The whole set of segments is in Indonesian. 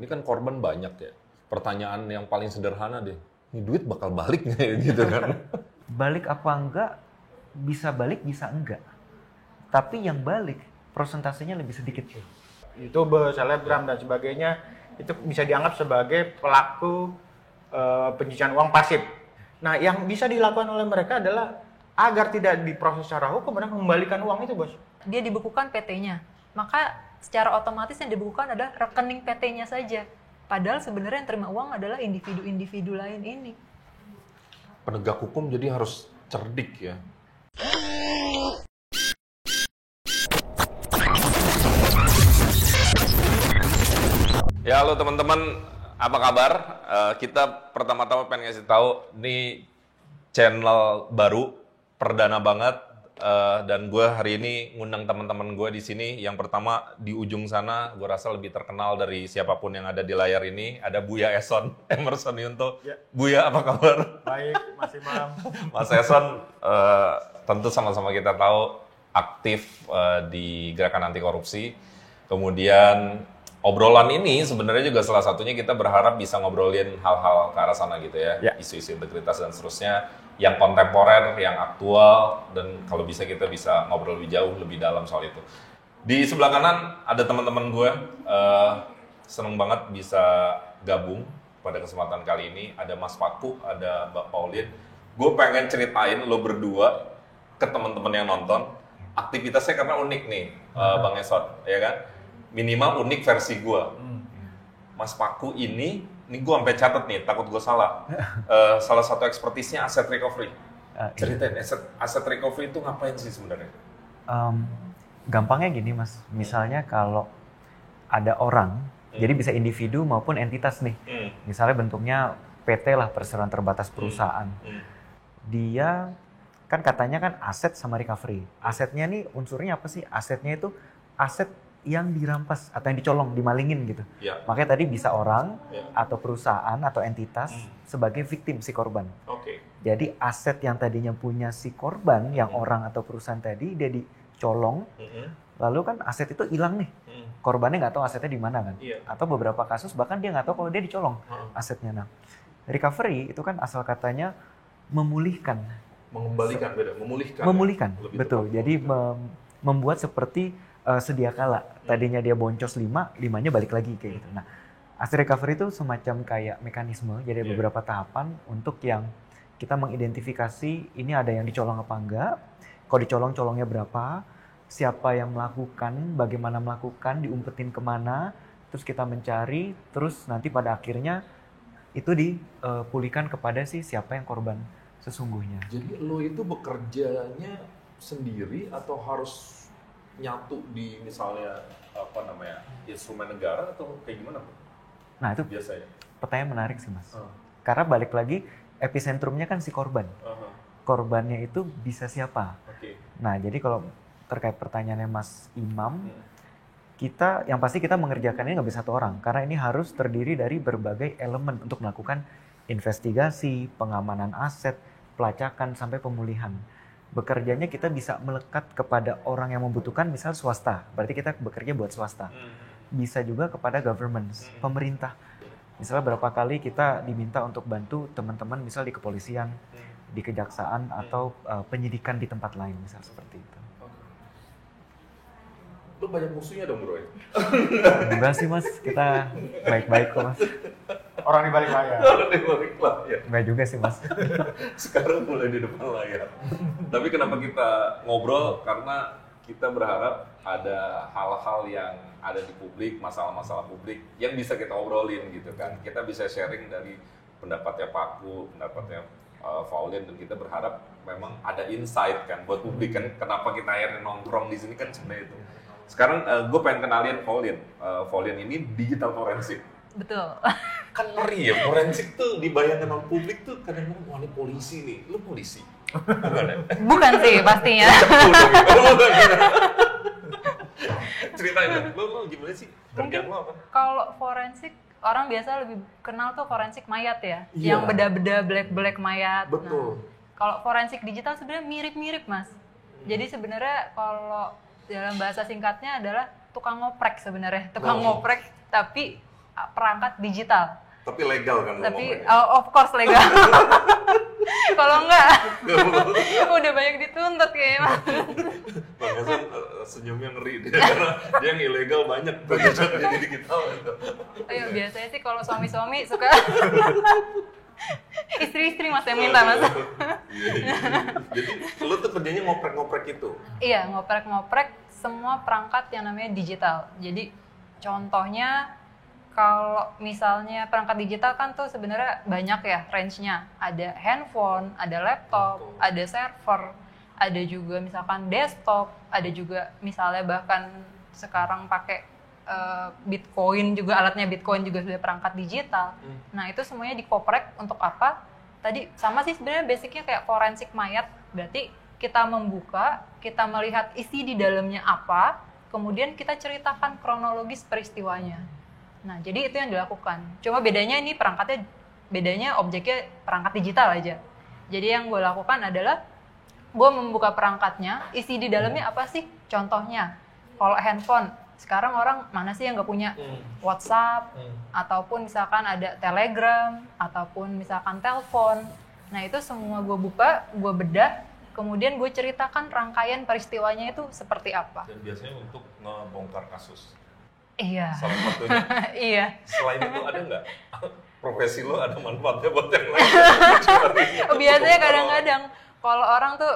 Ini kan korban banyak ya. Pertanyaan yang paling sederhana deh, ini duit bakal balik nggak ya gitu kan? Balik apa enggak, bisa balik bisa enggak. Tapi yang balik persentasenya lebih sedikit. YouTuber, selebgram dan sebagainya itu bisa dianggap sebagai pelaku pencucian uang pasif. Nah, yang bisa dilakukan oleh mereka adalah agar tidak diproses secara hukum, mereka mengembalikan uang itu, Bos. Dia dibekukan PT-nya. Maka secara otomatis yang dibekukan adalah rekening PT-nya saja. Padahal sebenarnya yang terima uang adalah individu-individu lain ini. Penegak hukum jadi harus cerdik ya. Ya halo teman-teman, apa kabar? Kita pertama-tama pengen ngasih tahu ini channel baru, perdana banget. Dan gue hari ini ngundang teman-teman gue di sini. Yang pertama di ujung sana, gue rasa lebih terkenal dari siapapun yang ada di layar ini. Ada Buya Eson, Emerson Yunto. Ya. Buya, apa kabar? Baik, Mas Imam. Mas Eson, tentu sama-sama kita tahu aktif di gerakan anti korupsi. Kemudian obrolan ini sebenarnya juga salah satunya kita berharap bisa ngobrolin hal-hal ke arah sana gitu ya. Isu-isu integritas dan seterusnya. Yang kontemporer, yang aktual, dan kalau bisa kita bisa ngobrol lebih jauh, lebih dalam soal itu. Di sebelah kanan ada teman-teman gue, seneng banget bisa gabung pada kesempatan kali ini. Ada Mas Paku, ada Mbak Pauline. Gue pengen ceritain lo berdua ke teman-teman yang nonton, aktivitasnya karena unik nih, Bang Eson, ya kan? Minimal unik versi gue. Mas Paku ini gue sampai catat nih, takut gue salah. Salah satu ekspertisnya aset recovery. Ceritain, aset recovery itu ngapain sih sebenarnya? Gampangnya gini Mas, misalnya kalau ada orang, jadi bisa individu maupun entitas nih. Misalnya bentuknya PT lah, perseroan terbatas perusahaan. Dia kan katanya kan aset sama recovery. Asetnya nih unsurnya apa sih? Asetnya itu aset yang dirampas atau yang dicolong, dimalingin gitu. Makanya tadi bisa orang atau perusahaan atau entitas sebagai victim si korban. Jadi aset yang tadinya punya si korban, yang orang atau perusahaan tadi, dia dicolong, lalu kan aset itu hilang nih. Korbannya nggak tahu asetnya di mana kan. Atau beberapa kasus bahkan dia nggak tahu kalau dia dicolong asetnya. Nah, recovery itu kan asal katanya memulihkan. Mengembalikan, beda. Memulihkan. Memulihkan, ya? Betul. Jadi membuat seperti sedia kala. Tadinya dia boncos 5-nya balik lagi kayak gitu. Nah, aset recovery itu semacam kayak mekanisme, jadi beberapa tahapan untuk yang kita mengidentifikasi ini ada yang dicolong apa enggak, kalau dicolong colongnya berapa, siapa yang melakukan, bagaimana melakukan, diumpetin kemana, terus kita mencari, terus nanti pada akhirnya itu dipulihkan kepada siapa yang korban sesungguhnya. Jadi lo itu bekerjanya sendiri atau harus nyatu di misalnya instrumen negara atau kayak gimana? Nah itu biasanya pertanyaan menarik sih Mas. Karena balik lagi episentrumnya kan si korban. Korbannya itu bisa siapa? Nah jadi kalau terkait pertanyaannya Mas Imam, yang pasti kita mengerjakan ini nggak bisa satu orang karena ini harus terdiri dari berbagai elemen untuk melakukan investigasi, pengamanan aset, pelacakan sampai pemulihan. Bekerjanya kita bisa melekat kepada orang yang membutuhkan, misal swasta. Berarti kita bekerja buat swasta. Bisa juga kepada government, pemerintah. Misalnya berapa kali kita diminta untuk bantu teman-teman misal di kepolisian, di kejaksaan, atau penyidikan di tempat lain, misal seperti itu. Lu banyak musuhnya dong bro ya? Enggak sih Mas, kita baik-baik kok Mas. Orang di balik layar. Orang di balik layar. Enggak juga sih Mas. Sekarang mulai di depan layar. Tapi kenapa kita ngobrol? Karena kita berharap ada hal-hal yang ada di publik, masalah-masalah publik yang bisa kita obrolin gitu kan. Kita bisa sharing dari pendapatnya Paku, pendapatnya Pauline, dan kita berharap memang ada insight kan buat publik kan. Kenapa kita akhirnya nongkrong di sini kan sebenarnya itu. Sekarang gue pengen kenalin Pauline. Pauline ini digital forensik. Betul. Kan ngeri ya, forensik tuh dibayangkan oleh publik tuh kadang-kadang, wah ini polisi nih, lu polisi? Bukan ya? Bukan sih pastinya. Ceritain, lu gimana sih? Kerjaan lu apa? Kalau forensik, orang biasa lebih kenal tuh forensik mayat ya, yang beda-beda black mayat. Betul. Nah, kalau forensik digital sebenarnya mirip-mirip Mas. Jadi sebenarnya kalau dalam bahasa singkatnya adalah tukang ngoprek sebenarnya, tukang ngoprek tapi perangkat digital. Tapi legal kan? Tapi of course legal. Kalau enggak, udah banyak dituntut kayaknya. Bang Eson senyumnya ngeri dia, karena dia yang ilegal banyak jadi digital. Ayo, biasanya sih kalau suami-suami suka istri-istri mas yang minta mas. Iya. Jadi lu tuh kerjanya ngoprek-ngoprek itu? Iya, ngoprek-ngoprek semua perangkat yang namanya digital. Jadi contohnya kalau misalnya perangkat digital kan tuh sebenarnya banyak ya range-nya. Ada handphone, ada laptop, ada server, ada juga misalkan desktop, ada juga misalnya bahkan sekarang pakai Bitcoin juga, alatnya Bitcoin juga sudah perangkat digital. Nah itu semuanya dikoprek untuk apa? Tadi sama sih sebenarnya basicnya kayak forensik mayat. Berarti kita membuka, kita melihat isi di dalamnya apa, kemudian kita ceritakan kronologis peristiwanya. Nah, jadi itu yang dilakukan. Cuma bedanya ini perangkatnya, bedanya objeknya perangkat digital aja. Jadi yang gue lakukan adalah gue membuka perangkatnya, isi di dalamnya apa sih? Contohnya, kalau handphone, sekarang orang mana sih yang nggak punya WhatsApp, ataupun misalkan ada Telegram, ataupun misalkan telepon. Nah, itu semua gue buka, gue bedah, kemudian gue ceritakan rangkaian peristiwanya itu seperti apa. Dan biasanya untuk ngebongkar kasus. Iya. Salah satunya. Iya. Selain itu ada nggak profesi lo ada manfaatnya buat yang lain? Biasanya kadang-kadang kalau orang tuh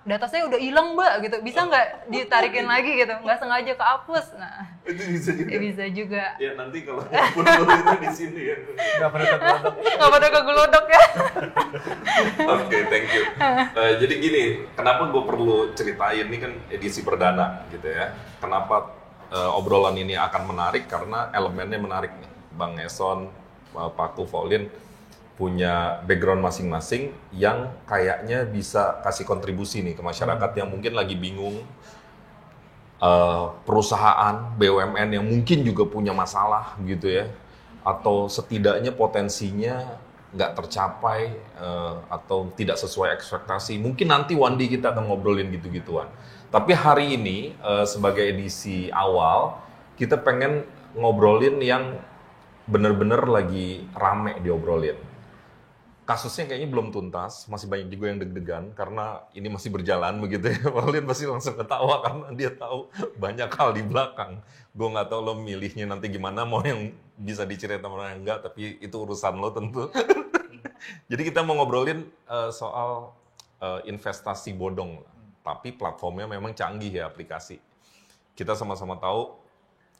data saya udah hilang mbak gitu, bisa nggak ditarikin lagi gitu, nggak sengaja kehapus. Nah itu bisa juga. Bisa juga. Ya nanti kalau pun itu di sini ya. Nggak pada kegelodok. Nggak pada kegelodok ya. Oke, thank you. Jadi gini, kenapa gue perlu ceritain ini kan edisi perdana gitu ya. Kenapa obrolan ini akan menarik karena elemennya menarik nih. Bang Eson, Pak Pauline punya background masing-masing yang kayaknya bisa kasih kontribusi nih ke masyarakat yang mungkin lagi bingung. Perusahaan BUMN yang mungkin juga punya masalah gitu ya. Atau setidaknya potensinya nggak tercapai atau tidak sesuai ekspektasi. Mungkin nanti one day kita akan ngobrolin gitu-gituan. Tapi hari ini sebagai edisi awal kita pengen ngobrolin yang bener-bener lagi rame diobrolin. Kasusnya kayaknya belum tuntas, masih banyak juga yang deg-degan karena ini masih berjalan begitu ya. Pauline pasti langsung ketawa karena dia tahu banyak hal di belakang. Gue nggak tahu lo milihnya nanti gimana, mau yang bisa diceritain mana yang enggak, tapi itu urusan lo tentu. Jadi kita mau ngobrolin soal investasi bodong. Tapi platformnya memang canggih ya aplikasi. Kita sama-sama tahu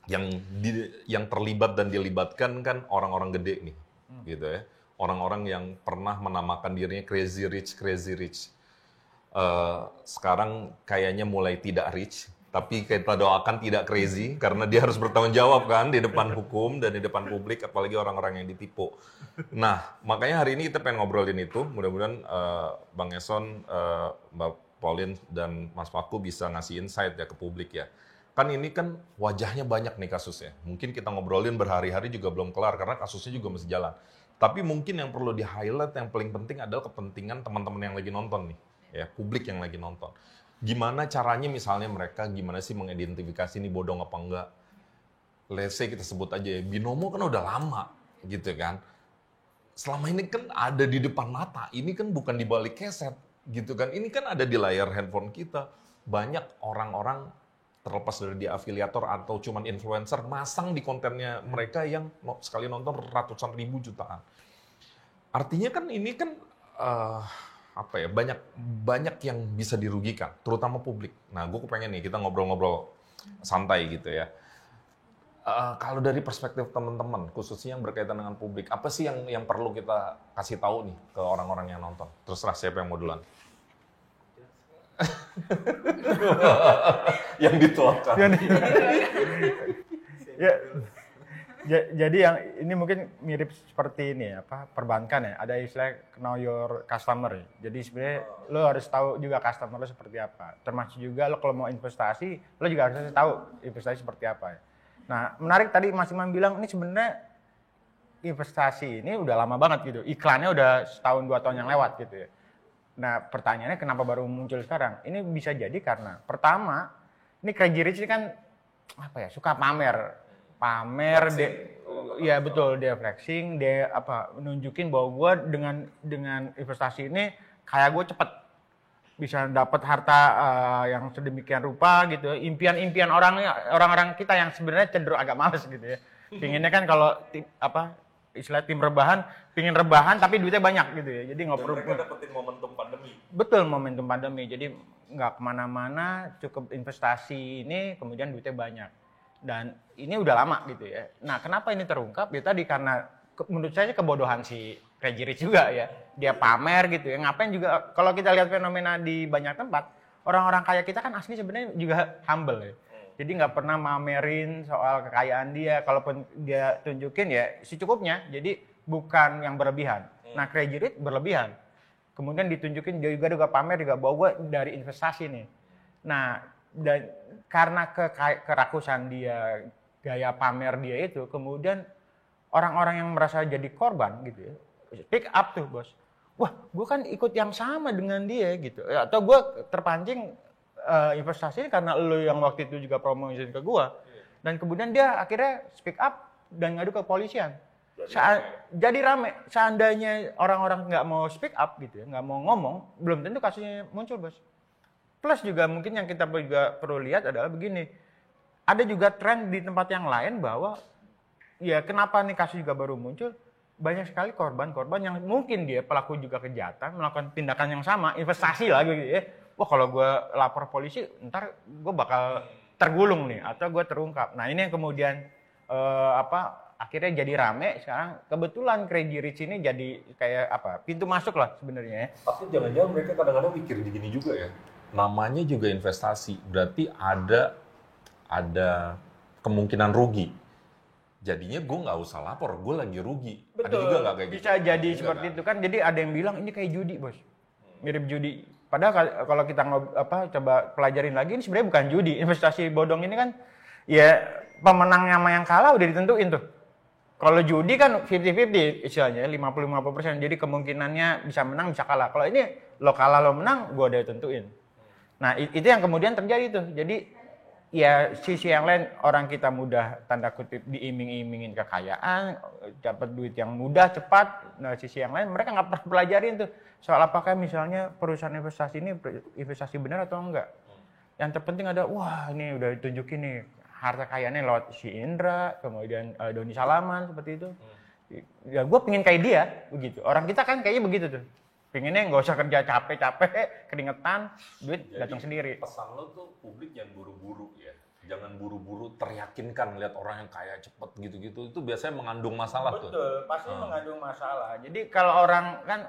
yang terlibat dan dilibatkan kan orang-orang gede nih, gitu ya. Orang-orang yang pernah menamakan dirinya crazy rich. Sekarang kayaknya mulai tidak rich, tapi kita doakan tidak crazy karena dia harus bertanggung jawab kan di depan hukum dan di depan publik, apalagi orang-orang yang ditipu. Nah, makanya hari ini kita pengen ngobrolin itu. Mudah-mudahan Bang Eson, Mbak Pauline dan Mas Paku bisa ngasih insight ya ke publik ya. Kan ini kan wajahnya banyak nih kasusnya. Mungkin kita ngobrolin berhari-hari juga belum kelar karena kasusnya juga masih jalan. Tapi mungkin yang perlu di-highlight yang paling penting adalah kepentingan teman-teman yang lagi nonton nih. Ya, publik yang lagi nonton. Gimana caranya misalnya mereka gimana sih mengidentifikasi ini bodong apa enggak. Let's say kita sebut aja ya, Binomo kan udah lama gitu kan. Selama ini kan ada di depan mata, ini kan bukan di balik keset. Gitu kan, ini kan ada di layar handphone kita. Banyak orang-orang terlepas dari dia afiliator atau cuman influencer masang di kontennya mereka yang sekali nonton ratusan ribu jutaan. Artinya kan ini kan banyak yang bisa dirugikan, terutama publik. Nah, gue kepengen nih kita ngobrol-ngobrol santai gitu ya. Kalau dari perspektif teman-teman, khususnya yang berkaitan dengan publik, apa sih yang perlu kita kasih tahu nih ke orang-orang yang nonton? Terserah siapa yang mau duluan. Yang dituakan. Jadi yang ini mungkin mirip seperti ini ya, perbankan ya. Ada istilah know your customer ya. Jadi sebenarnya lo harus tahu juga customer lo seperti apa. Termasuk juga lo kalau mau investasi, lo juga harus tahu investasi seperti apa ya. Nah, menarik tadi Mas Imam bilang ini sebenarnya investasi ini udah lama banget gitu. Iklannya udah setahun 2 tahun yang lewat gitu ya. Nah, pertanyaannya kenapa baru muncul sekarang? Ini bisa jadi karena pertama, ini crazy rich ini kan suka pamer Iya betul, dia flexing, dia nunjukin bahwa gue dengan investasi ini kayak gue cepet bisa dapat harta yang sedemikian rupa gitu. Impian-impian orang-orang kita yang sebenarnya cenderung agak males gitu ya. Pinginnya kan kalau istilah tim rebahan, pingin rebahan tapi duitnya banyak gitu ya. Jadi nggak perlu. Mereka dapetin momentum pandemi. Betul, momentum pandemi. Jadi nggak kemana-mana, cukup investasi ini, kemudian duitnya banyak. Dan ini udah lama gitu ya. Nah, kenapa ini terungkap? Ya tadi karena menurut saya kebodohan si Crazy Rich juga ya. Dia pamer gitu ya. Ngapain juga, kalau kita lihat fenomena di banyak tempat, orang-orang kaya kita kan asli sebenarnya juga humble ya. Jadi nggak pernah mamerin soal kekayaan dia. Kalaupun dia tunjukin ya secukupnya. Jadi bukan yang berlebihan. Nah, Crazy Rich berlebihan. Kemudian ditunjukin dia juga pamer juga bahwa gue dari investasi nih. Nah, dan karena kerakusan dia, gaya pamer dia itu, kemudian orang-orang yang merasa jadi korban gitu ya, pick up tuh bos. Wah, gue kan ikut yang sama dengan dia gitu. Atau gue terpancing investasi karena lo yang waktu itu juga promosiin ke gue. Dan kemudian dia akhirnya speak up dan ngadu ke kepolisian. Jadi rame. Seandainya orang-orang nggak mau speak up gitu ya, nggak mau ngomong, belum tentu kasusnya muncul bos. Plus juga mungkin yang kita juga perlu lihat adalah begini. Ada juga tren di tempat yang lain bahwa ya kenapa nih kasus juga baru muncul, banyak sekali korban-korban yang mungkin dia pelaku juga kejahatan, melakukan tindakan yang sama, investasi lah gitu ya. Wah kalau gue lapor polisi, ntar gue bakal tergulung nih atau gue terungkap. Nah ini yang kemudian akhirnya jadi rame. Sekarang kebetulan Crazy Rich ini jadi kayak pintu masuk lah sebenarnya ya. Tapi jangan-jangan mereka kadang-kadang mikir gini juga ya. Namanya juga investasi, berarti ada kemungkinan rugi. Jadinya gue nggak usah lapor, gue lagi rugi. Betul. Ada juga nggak kayak bisa gitu? jadi seperti itu kan. Jadi ada yang bilang ini kayak judi bos, mirip judi. Padahal kalau kita coba pelajarin lagi, ini sebenarnya bukan judi. Investasi bodong ini kan ya pemenang sama yang kalah udah ditentuin tuh. Kalau judi kan 50-50 istilahnya, 50-50%. Jadi kemungkinannya bisa menang bisa kalah. Kalau ini lo kalah lo menang, gue udah tentuin. Nah itu yang kemudian terjadi tuh. Jadi ya sisi yang lain orang kita mudah tanda kutip diiming-imingin kekayaan, dapat duit yang mudah cepat. Nah sisi yang lain mereka nggak pernah pelajarin tuh soal apakah misalnya perusahaan investasi ini investasi benar atau enggak. Yang terpenting ada wah ini udah ditunjukin nih harta kekayaannya lewat si Indra, kemudian Doni Salaman seperti itu. Ya gue pengen kayak dia begitu. Orang kita kan kayaknya begitu tuh. Pengennya nggak usah kerja capek-capek, keringetan, duit datang sendiri. Pesan lo tuh publik jangan buru-buru ya. Jangan buru-buru teryakinkan lihat orang yang kaya cepet gitu-gitu. Itu biasanya mengandung masalah. Betul, tuh. Betul, pasti mengandung masalah. Jadi kalau orang kan,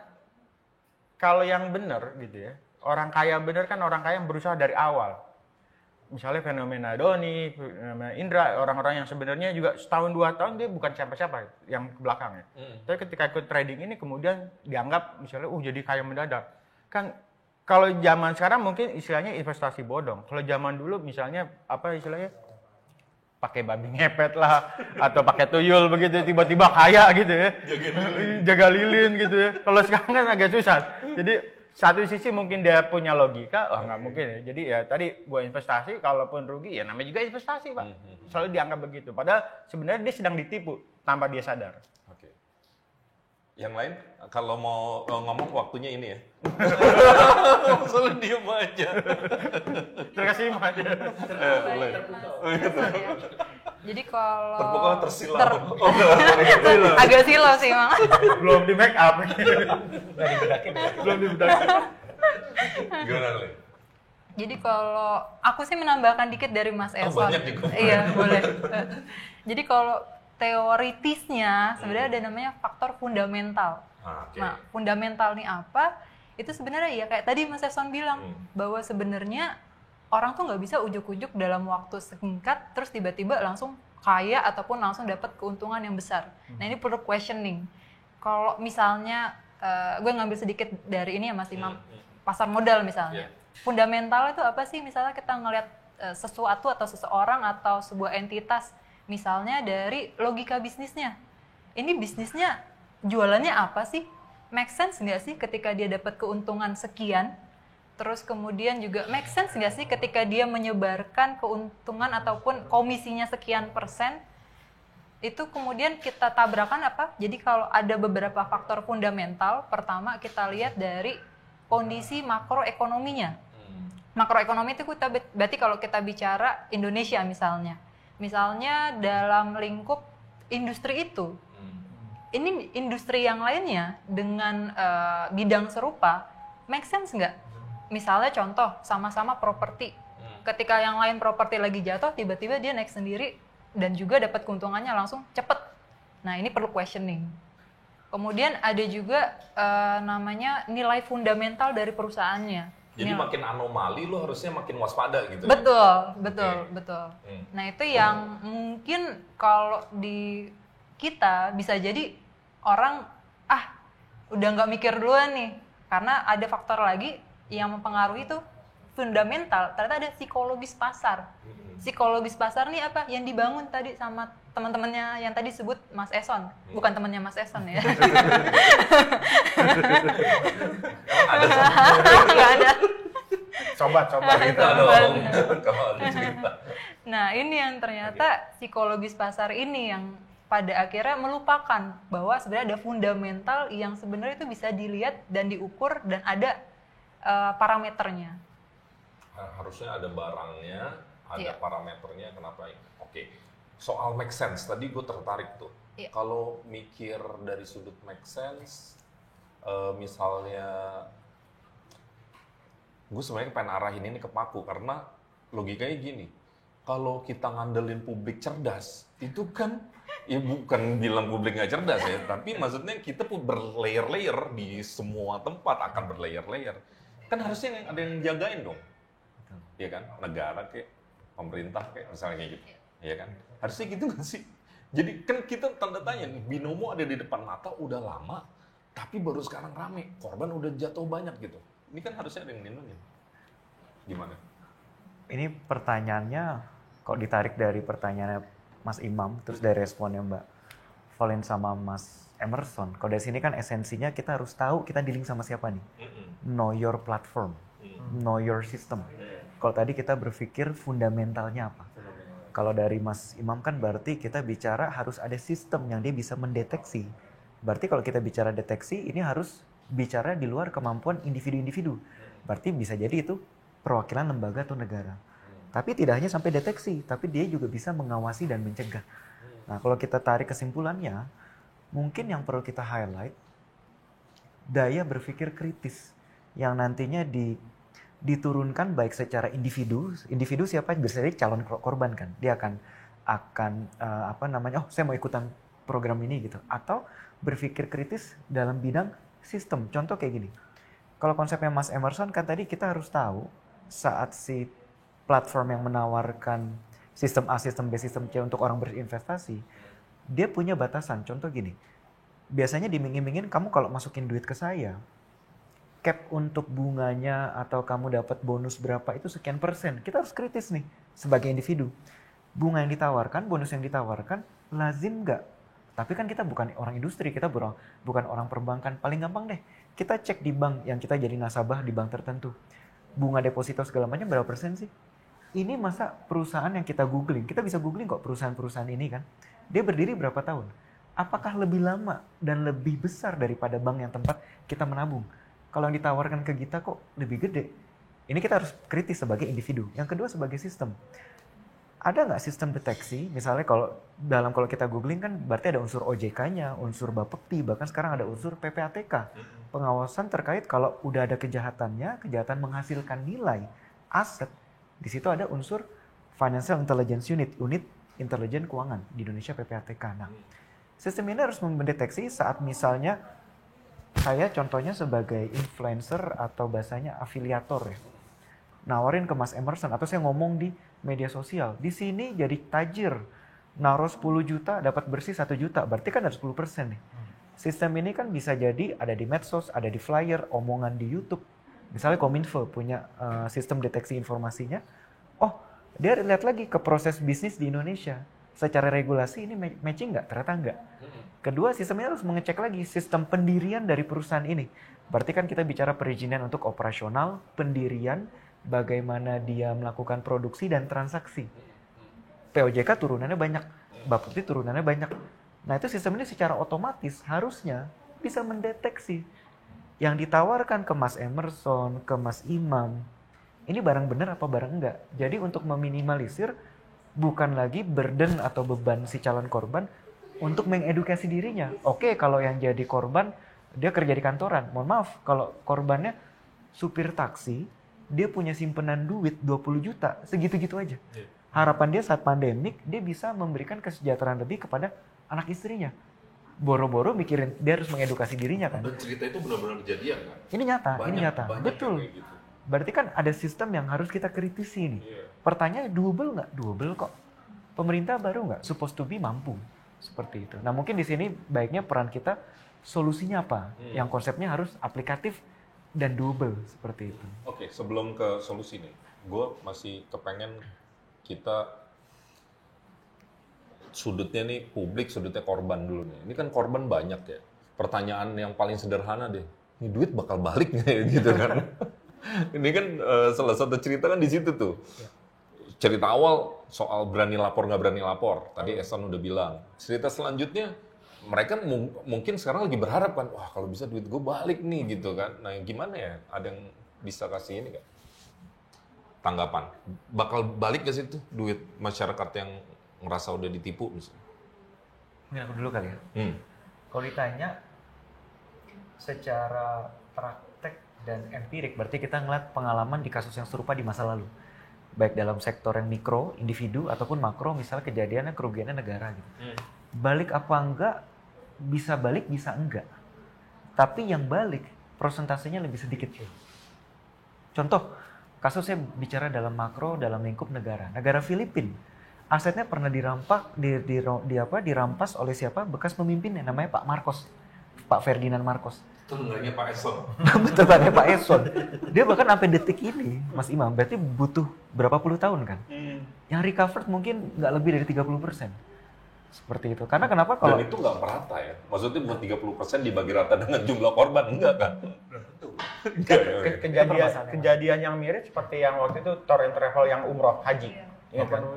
kalau yang benar gitu ya, orang kaya benar kan orang kaya yang berusaha dari awal. Misalnya fenomena Doni, fenomena Indra, orang-orang yang sebenarnya juga setahun 2 tahun dia bukan siapa-siapa yang ke belakangnya. Tapi ketika ikut trading ini kemudian dianggap misalnya jadi kaya mendadak. Kan kalau zaman sekarang mungkin istilahnya investasi bodong. Kalau zaman dulu misalnya istilahnya pakai babi ngepet lah atau pakai tuyul begitu tiba-tiba kaya gitu ya. Jaga lilin gitu ya. Kalau sekarang kan agak susah. Jadi satu sisi mungkin dia punya logika, nggak mungkin ya. Jadi ya tadi gua investasi, kalaupun rugi ya namanya juga investasi Pak. Selalu dianggap begitu. Padahal sebenarnya dia sedang ditipu tanpa dia sadar. Oke. Yang lain, kalau mau ngomong waktunya ini ya. Selalu diem aja. Terkesima aja. Boleh. Jadi kalau Terpukau tersilau. agak silau sih emang. Belum di make up. Belum dibedakin. Gimana Le? Jadi kalau aku sih menambahkan dikit dari Mas Eson. Banyak juga. Iya, boleh. Jadi kalau teoritisnya sebenarnya ada namanya faktor fundamental. Okay. Nah, fundamental nih apa? Itu sebenarnya ya kayak tadi Mas Eson bilang bahwa sebenarnya orang tuh nggak bisa ujuk-ujuk dalam waktu singkat terus tiba-tiba langsung kaya ataupun langsung dapat keuntungan yang besar. Nah ini perlu questioning. Kalau misalnya gue ngambil sedikit dari ini ya Mas Imam, pasar modal misalnya. Fundamental itu apa sih? Misalnya kita ngelihat sesuatu atau seseorang atau sebuah entitas, misalnya dari logika bisnisnya. Ini bisnisnya jualannya apa sih? Make sense nggak sih ketika dia dapat keuntungan sekian? Terus kemudian juga make sense nggak sih ketika dia menyebarkan keuntungan ataupun komisinya sekian persen? itu kemudian kita tabrakan apa? Jadi kalau ada beberapa faktor fundamental, pertama kita lihat dari kondisi makroekonominya. Makroekonomi itu kita berarti kalau kita bicara Indonesia misalnya dalam lingkup industri itu, ini industri yang lainnya dengan bidang serupa, make sense nggak? Misalnya contoh, sama-sama properti. Ketika yang lain properti lagi jatuh, tiba-tiba dia naik sendiri, dan juga dapat keuntungannya langsung cepet. Nah ini perlu questioning. Kemudian ada juga namanya nilai fundamental dari perusahaannya. Jadi makin anomali lo harusnya makin waspada gitu. Betul. Nah itu yang mungkin kalau di kita bisa jadi orang udah nggak mikir duluan nih, karena ada faktor lagi yang mempengaruhi itu fundamental. Ternyata ada psikologis pasar. Psikologis pasar nih apa? Yang dibangun tadi sama teman-temannya yang tadi sebut Mas Eson. Bukan temannya Mas Eson ya. Nggak ada. Sobat. Kita dong. Kalau ada cerita. Nah ini yang ternyata psikologis pasar ini yang pada akhirnya melupakan bahwa sebenarnya ada fundamental yang sebenarnya itu bisa dilihat dan diukur dan ada parameternya. Harusnya ada barangnya, ada parameternya, kenapa ini? Oke. Soal make sense, tadi gue tertarik tuh. Kalau mikir dari sudut make sense, misalnya, gue sebenarnya pengen arahin ini ke Paku, karena logikanya gini, kalau kita ngandelin publik cerdas, itu kan, ya bukan bilang publik nggak cerdas ya, tapi maksudnya kita pun berlayer-layer di semua tempat, akan berlayer-layer. Kan harusnya ada yang jagain dong. Iya kan, negara kayak pemerintah kayak misalnya kayak gitu, ya kan, harusnya gitu nggak sih? Jadi kan kita tanda tanya nih, binomo ada di depan mata udah lama, tapi baru sekarang rame, korban udah jatuh banyak gitu. Ini kan harusnya ada yang lindungi. Gimana? Ini pertanyaannya kok ditarik dari pertanyaannya Mas Imam, terus dari responnya Mbak Volin sama Mas Emerson. Kalau dari sini kan esensinya kita harus tahu kita dealing sama siapa nih. Know your platform, know your system. Kalau tadi kita berpikir fundamentalnya apa? Kalau dari Mas Imam kan berarti kita bicara harus ada sistem yang dia bisa mendeteksi. Berarti kalau kita bicara deteksi, ini harus bicara di luar kemampuan individu-individu. Berarti bisa jadi itu perwakilan lembaga atau negara. Tapi tidak hanya sampai deteksi, tapi dia juga bisa mengawasi dan mencegah. Nah, kalau kita tarik kesimpulannya, mungkin yang perlu kita highlight, daya berpikir kritis yang nantinya diturunkan baik secara individu siapa bisa jadi calon korban kan, dia akan saya mau ikutan program ini gitu, atau berpikir kritis dalam bidang sistem. Contoh kayak gini, kalau konsepnya Mas Emerson kan tadi kita harus tahu saat si platform yang menawarkan sistem A, sistem B, sistem C untuk orang berinvestasi, dia punya batasan. Contoh gini, biasanya dimingin-mingin kamu kalau masukin duit ke saya, cap untuk bunganya atau kamu dapat bonus berapa itu sekian persen. Kita harus kritis nih sebagai individu. Bunga yang ditawarkan, bonus yang ditawarkan, lazim nggak? Tapi kan kita bukan orang industri, kita bukan orang perbankan. Paling gampang deh, kita cek di bank yang kita jadi nasabah di bank tertentu. Bunga deposito segala macam berapa persen sih? Ini masa perusahaan yang kita googling, kita bisa googling kok perusahaan-perusahaan ini kan. Dia berdiri berapa tahun? Apakah lebih lama dan lebih besar daripada bank yang tempat kita menabung? Kalau yang ditawarkan ke kita kok lebih gede. Ini kita harus kritis sebagai individu. Yang kedua sebagai sistem. Ada nggak sistem deteksi? Misalnya kalau kita googling kan berarti ada unsur OJK-nya, unsur Bapepti, bahkan sekarang ada unsur PPATK. Pengawasan terkait kalau udah ada kejahatan menghasilkan nilai, aset. Di situ ada unsur Financial Intelligence Unit intelijen keuangan di Indonesia PPATK. Nah, sistem ini harus mendeteksi saat misalnya saya contohnya sebagai influencer atau bahasanya afiliator ya. Nawarin ke Mas Emerson atau saya ngomong di media sosial. Di sini jadi tajir. Naruh 10 juta dapat bersih 1 juta. Berarti kan ada 10% nih. Sistem ini kan bisa jadi ada di medsos, ada di flyer, omongan di YouTube. Misalnya Kominfo punya sistem deteksi informasinya. Oh, dia lihat lagi ke proses bisnis di Indonesia. Secara regulasi ini matching nggak? Ternyata nggak. Kedua, sistemnya harus mengecek lagi sistem pendirian dari perusahaan ini. Berarti kan kita bicara perizinan untuk operasional, pendirian, bagaimana dia melakukan produksi dan transaksi. POJK turunannya banyak. Bapepti turunannya banyak. Nah itu sistem ini secara otomatis harusnya bisa mendeteksi yang ditawarkan ke Mas Emerson, ke Mas Imam, ini barang benar apa barang enggak. Jadi untuk meminimalisir bukan lagi burden atau beban si calon korban untuk mengedukasi dirinya. Oke, kalau yang jadi korban dia kerja di kantoran. Mohon maaf, kalau korbannya supir taksi, dia punya simpenan duit 20 juta, segitu-gitu aja. Harapan dia saat pandemik, dia bisa memberikan kesejahteraan lebih kepada anak istrinya. Boro-boro mikirin, dia harus mengedukasi dirinya kan. Dan cerita itu benar-benar kejadian kan? Ini nyata, ini nyata. Banyak Betul. yang kayak gitu. Berarti kan ada sistem yang harus kita kritisi nih. Pertanyaannya double nggak? Double kok. Pemerintah baru nggak? Supposed to be mampu. Seperti itu. Nah mungkin di sini baiknya peran kita, solusinya apa? Yang konsepnya harus aplikatif dan double. Seperti itu. Oke, sebelum ke solusi nih, gue masih kepengen kita sudutnya nih publik, sudutnya korban dulu nih. Ini kan korban banyak ya. Pertanyaan yang paling sederhana deh, ini duit bakal balik nggak ya gitu kan? Ini kan salah satu cerita kan di situ tuh. Cerita awal soal berani lapor nggak berani lapor. Tadi Ehsan udah bilang. Cerita selanjutnya, mereka mungkin sekarang lagi berharap kan, wah kalau bisa duit gue balik nih gitu kan. Nah gimana ya? Ada yang bisa kasih ini nggak? Tanggapan. Bakal balik nggak sih tuh duit masyarakat yang ngerasa udah ditipu misalnya? Ini aku dulu kali ya. Kalau ditanya secara praktek dan empirik, berarti kita ngeliat pengalaman di kasus yang serupa di masa lalu. Baik dalam sektor yang mikro, individu, ataupun makro, misalnya kejadiannya kerugiannya negara gitu. Balik apa enggak, bisa balik, bisa enggak. Tapi yang balik, prosentasenya lebih sedikit. Contoh, kasusnya bicara dalam makro, dalam lingkup negara. Negara Filipina, asetnya pernah dirampas oleh siapa? Bekas pemimpinnya, namanya Pak Marcos. Pak Ferdinand Marcos. Itu enggaknya Pak Eson. Betul, Pak Eson. Dia bahkan sampai detik ini, Mas Imam, berarti butuh berapa puluh tahun kan? Yang recovered mungkin nggak lebih dari 30%. Seperti itu. Karena kenapa kalau... Dan itu nggak merata ya? Maksudnya bukan 30% dibagi rata dengan jumlah korban, enggak kan? Kejadian yang mirip seperti yang waktu itu tour and travel yang umroh haji. Ingat kan?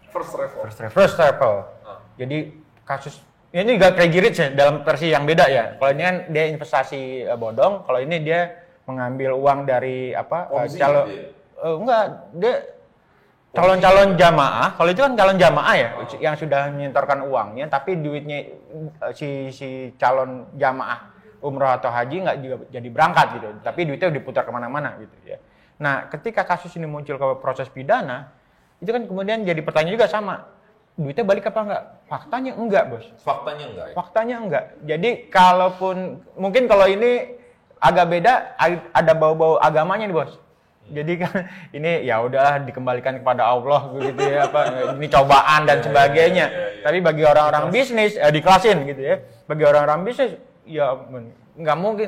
First travel. Jadi kasus ini juga Crazy Rich ya, dalam versi yang beda ya. Kalau ini kan dia investasi bodong, kalau ini dia mengambil uang dari calon enggak, dia calon jamaah. Kalau itu kan calon jamaah ya, yang sudah menyetorkan uangnya, tapi duitnya si calon jamaah umroh atau haji nggak juga jadi berangkat gitu. Tapi duitnya diputar kemana-mana gitu ya. Nah, ketika kasus ini muncul ke proses pidana, itu kan kemudian jadi pertanyaan juga sama. Duitnya balik apa enggak? Faktanya enggak, Bos. Faktanya enggak ya? Faktanya enggak. Jadi kalaupun, mungkin kalau ini agak beda, ada bau-bau agamanya nih, Bos. Jadi kan ini ya udah dikembalikan kepada Allah gitu ya, ini cobaan dan sebagainya. Tapi bagi orang-orang bisnis, dikelasin gitu ya. Bagi orang-orang bisnis, ya nggak mungkin,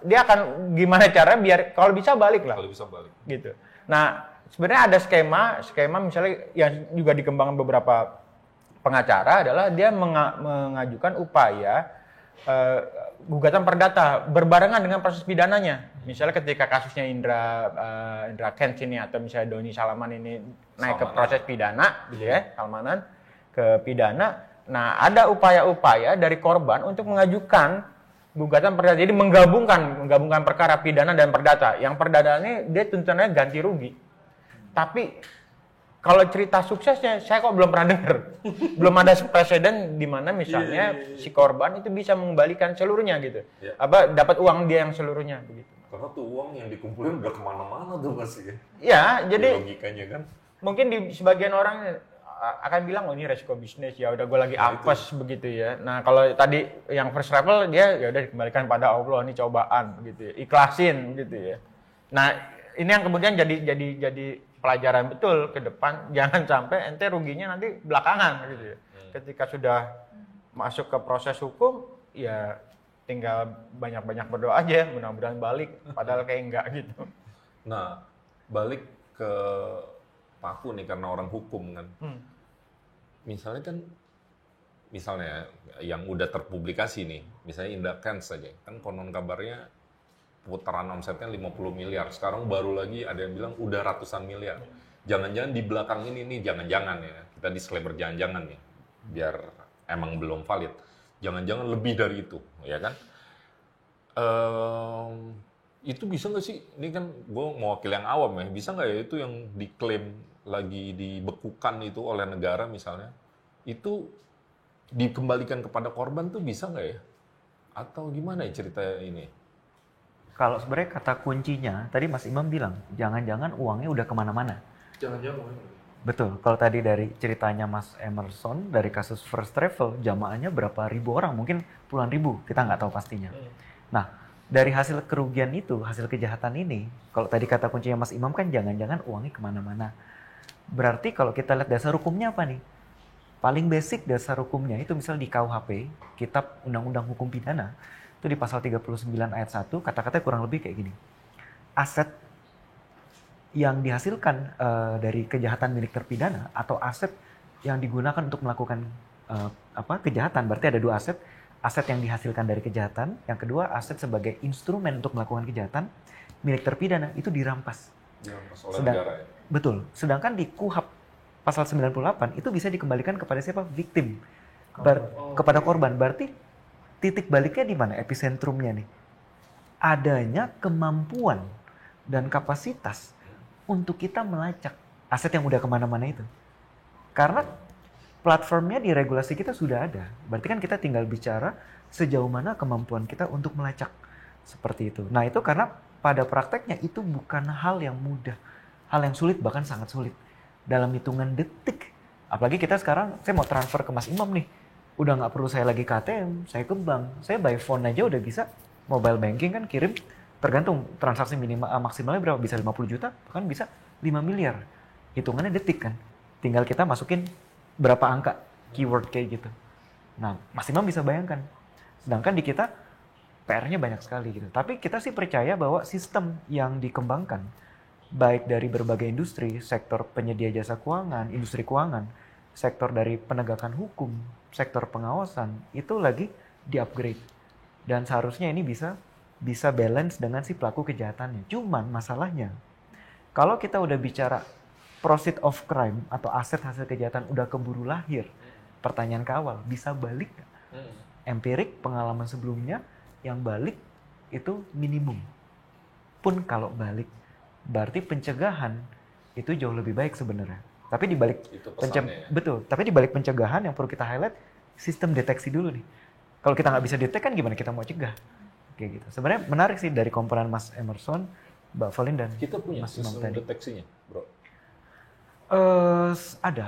dia akan gimana cara biar kalau bisa balik lah. Kalau bisa balik. Gitu. Nah, sebenarnya ada skema misalnya yang juga dikembangkan beberapa pengacara adalah dia mengajukan upaya gugatan perdata berbarengan dengan proses pidananya. Misalnya ketika kasusnya Indra Kents ini atau misalnya Doni Salmanan ini naik ke proses pidana gitu ya, Salmanan ke pidana. Nah, ada upaya-upaya dari korban untuk mengajukan gugatan perdata. Jadi menggabungkan perkara pidana dan perdata. Yang perdata ini dia tuntutannya ganti rugi. Tapi kalau cerita suksesnya, saya kok belum pernah dengar. Belum ada presiden di mana misalnya si korban itu bisa mengembalikan seluruhnya gitu. Dapat uang dia yang seluruhnya begitu. Karena tuh uang yang dikumpulin udah kemana-mana tuh Mas ya. Ya, jadi logikanya kan. Mungkin di sebagian orang akan bilang, oh ini resiko bisnis, ya udah gue lagi apes begitu ya. Nah kalau tadi yang first travel dia ya udah dikembalikan pada Allah, ini cobaan begitu ya. Ikhlasin gitu ya. Nah ini yang kemudian jadi pelajaran betul ke depan, jangan sampai ente ruginya nanti belakangan gitu ya. Ketika sudah masuk ke proses hukum, ya tinggal banyak-banyak berdoa aja, mudah-mudahan balik, padahal kayak enggak gitu. Nah, balik ke Paku nih karena orang hukum kan. Misalnya yang udah terpublikasi nih, misalnya Indra Kents saja, kan konon kabarnya putaran omsetnya 50 miliar. Sekarang baru lagi ada yang bilang udah ratusan miliar. jangan-jangan di belakang ini nih, jangan-jangan ya, kita disclaimer jangan-jangan nih, biar emang belum valid. Jangan-jangan lebih dari itu, ya kan? Itu bisa nggak sih? Ini kan gue mewakili yang awam ya. Bisa nggak ya itu yang diklaim lagi dibekukan itu oleh negara misalnya, itu dikembalikan kepada korban tuh bisa nggak ya? Atau gimana ya cerita ini? Kalau sebenarnya kata kuncinya, tadi Mas Imam bilang, jangan-jangan uangnya udah kemana-mana. Jangan-jangan. Betul, kalau tadi dari ceritanya Mas Emerson, dari kasus First Travel, jamaahnya berapa ribu orang, mungkin puluhan ribu, kita nggak tahu pastinya. Nah, dari hasil kerugian itu, hasil kejahatan ini, kalau tadi kata kuncinya Mas Imam kan jangan-jangan uangnya kemana-mana. Berarti kalau kita lihat dasar hukumnya apa nih? Paling basic dasar hukumnya itu misal di KUHP, Kitab Undang-Undang Hukum Pidana, itu di pasal 39 ayat 1, kata-katanya kurang lebih kayak gini. Aset yang dihasilkan dari kejahatan milik terpidana atau aset yang digunakan untuk melakukan kejahatan, berarti ada dua aset. Aset yang dihasilkan dari kejahatan, yang kedua aset sebagai instrumen untuk melakukan kejahatan milik terpidana itu dirampas. Dirampas oleh negara ya? Betul. Sedangkan di KUHP pasal 98 itu bisa dikembalikan kepada siapa? Victim. Kepada korban. Berarti titik baliknya di mana? Episentrumnya nih. Adanya kemampuan dan kapasitas untuk kita melacak aset yang udah kemana-mana itu. Karena platformnya di regulasi kita sudah ada. Berarti kan kita tinggal bicara sejauh mana kemampuan kita untuk melacak seperti itu. Nah itu karena pada prakteknya itu bukan hal yang mudah. Hal yang sulit, bahkan sangat sulit. Dalam hitungan detik. Apalagi kita sekarang, saya mau transfer ke Mas Imam nih. Udah nggak perlu saya lagi ke ATM, saya ke bank. Saya by phone aja udah bisa. Mobile banking kan kirim, tergantung transaksi minimal maksimalnya berapa. Bisa 50 juta, bahkan bisa 5 miliar. Hitungannya detik kan. Tinggal kita masukin berapa angka keyword kayak gitu. Nah, Mas Imam bisa bayangkan. Sedangkan di kita PR-nya banyak sekali gitu. Tapi kita sih percaya bahwa sistem yang dikembangkan baik dari berbagai industri, sektor penyedia jasa keuangan, industri keuangan, sektor dari penegakan hukum, sektor pengawasan itu lagi di-upgrade. Dan seharusnya ini bisa balance dengan si pelaku kejahatannya. Cuman masalahnya kalau kita udah bicara proceed of crime atau aset hasil kejahatan udah keburu lahir, pertanyaan ke awal, bisa balik nggak? Empirik pengalaman sebelumnya yang balik itu minimum. Pun kalau balik, berarti pencegahan itu jauh lebih baik sebenarnya. Tapi di balik betul, tapi di balik pencegahan yang perlu kita highlight sistem deteksi dulu nih. Kalau kita nggak bisa detek kan gimana kita mau cegah? Kayak gitu. Sebenarnya menarik sih dari komponen Mas Emerson, Mbak Valin dan kita punya Mas Imam sistem tadi. deteksinya, bro.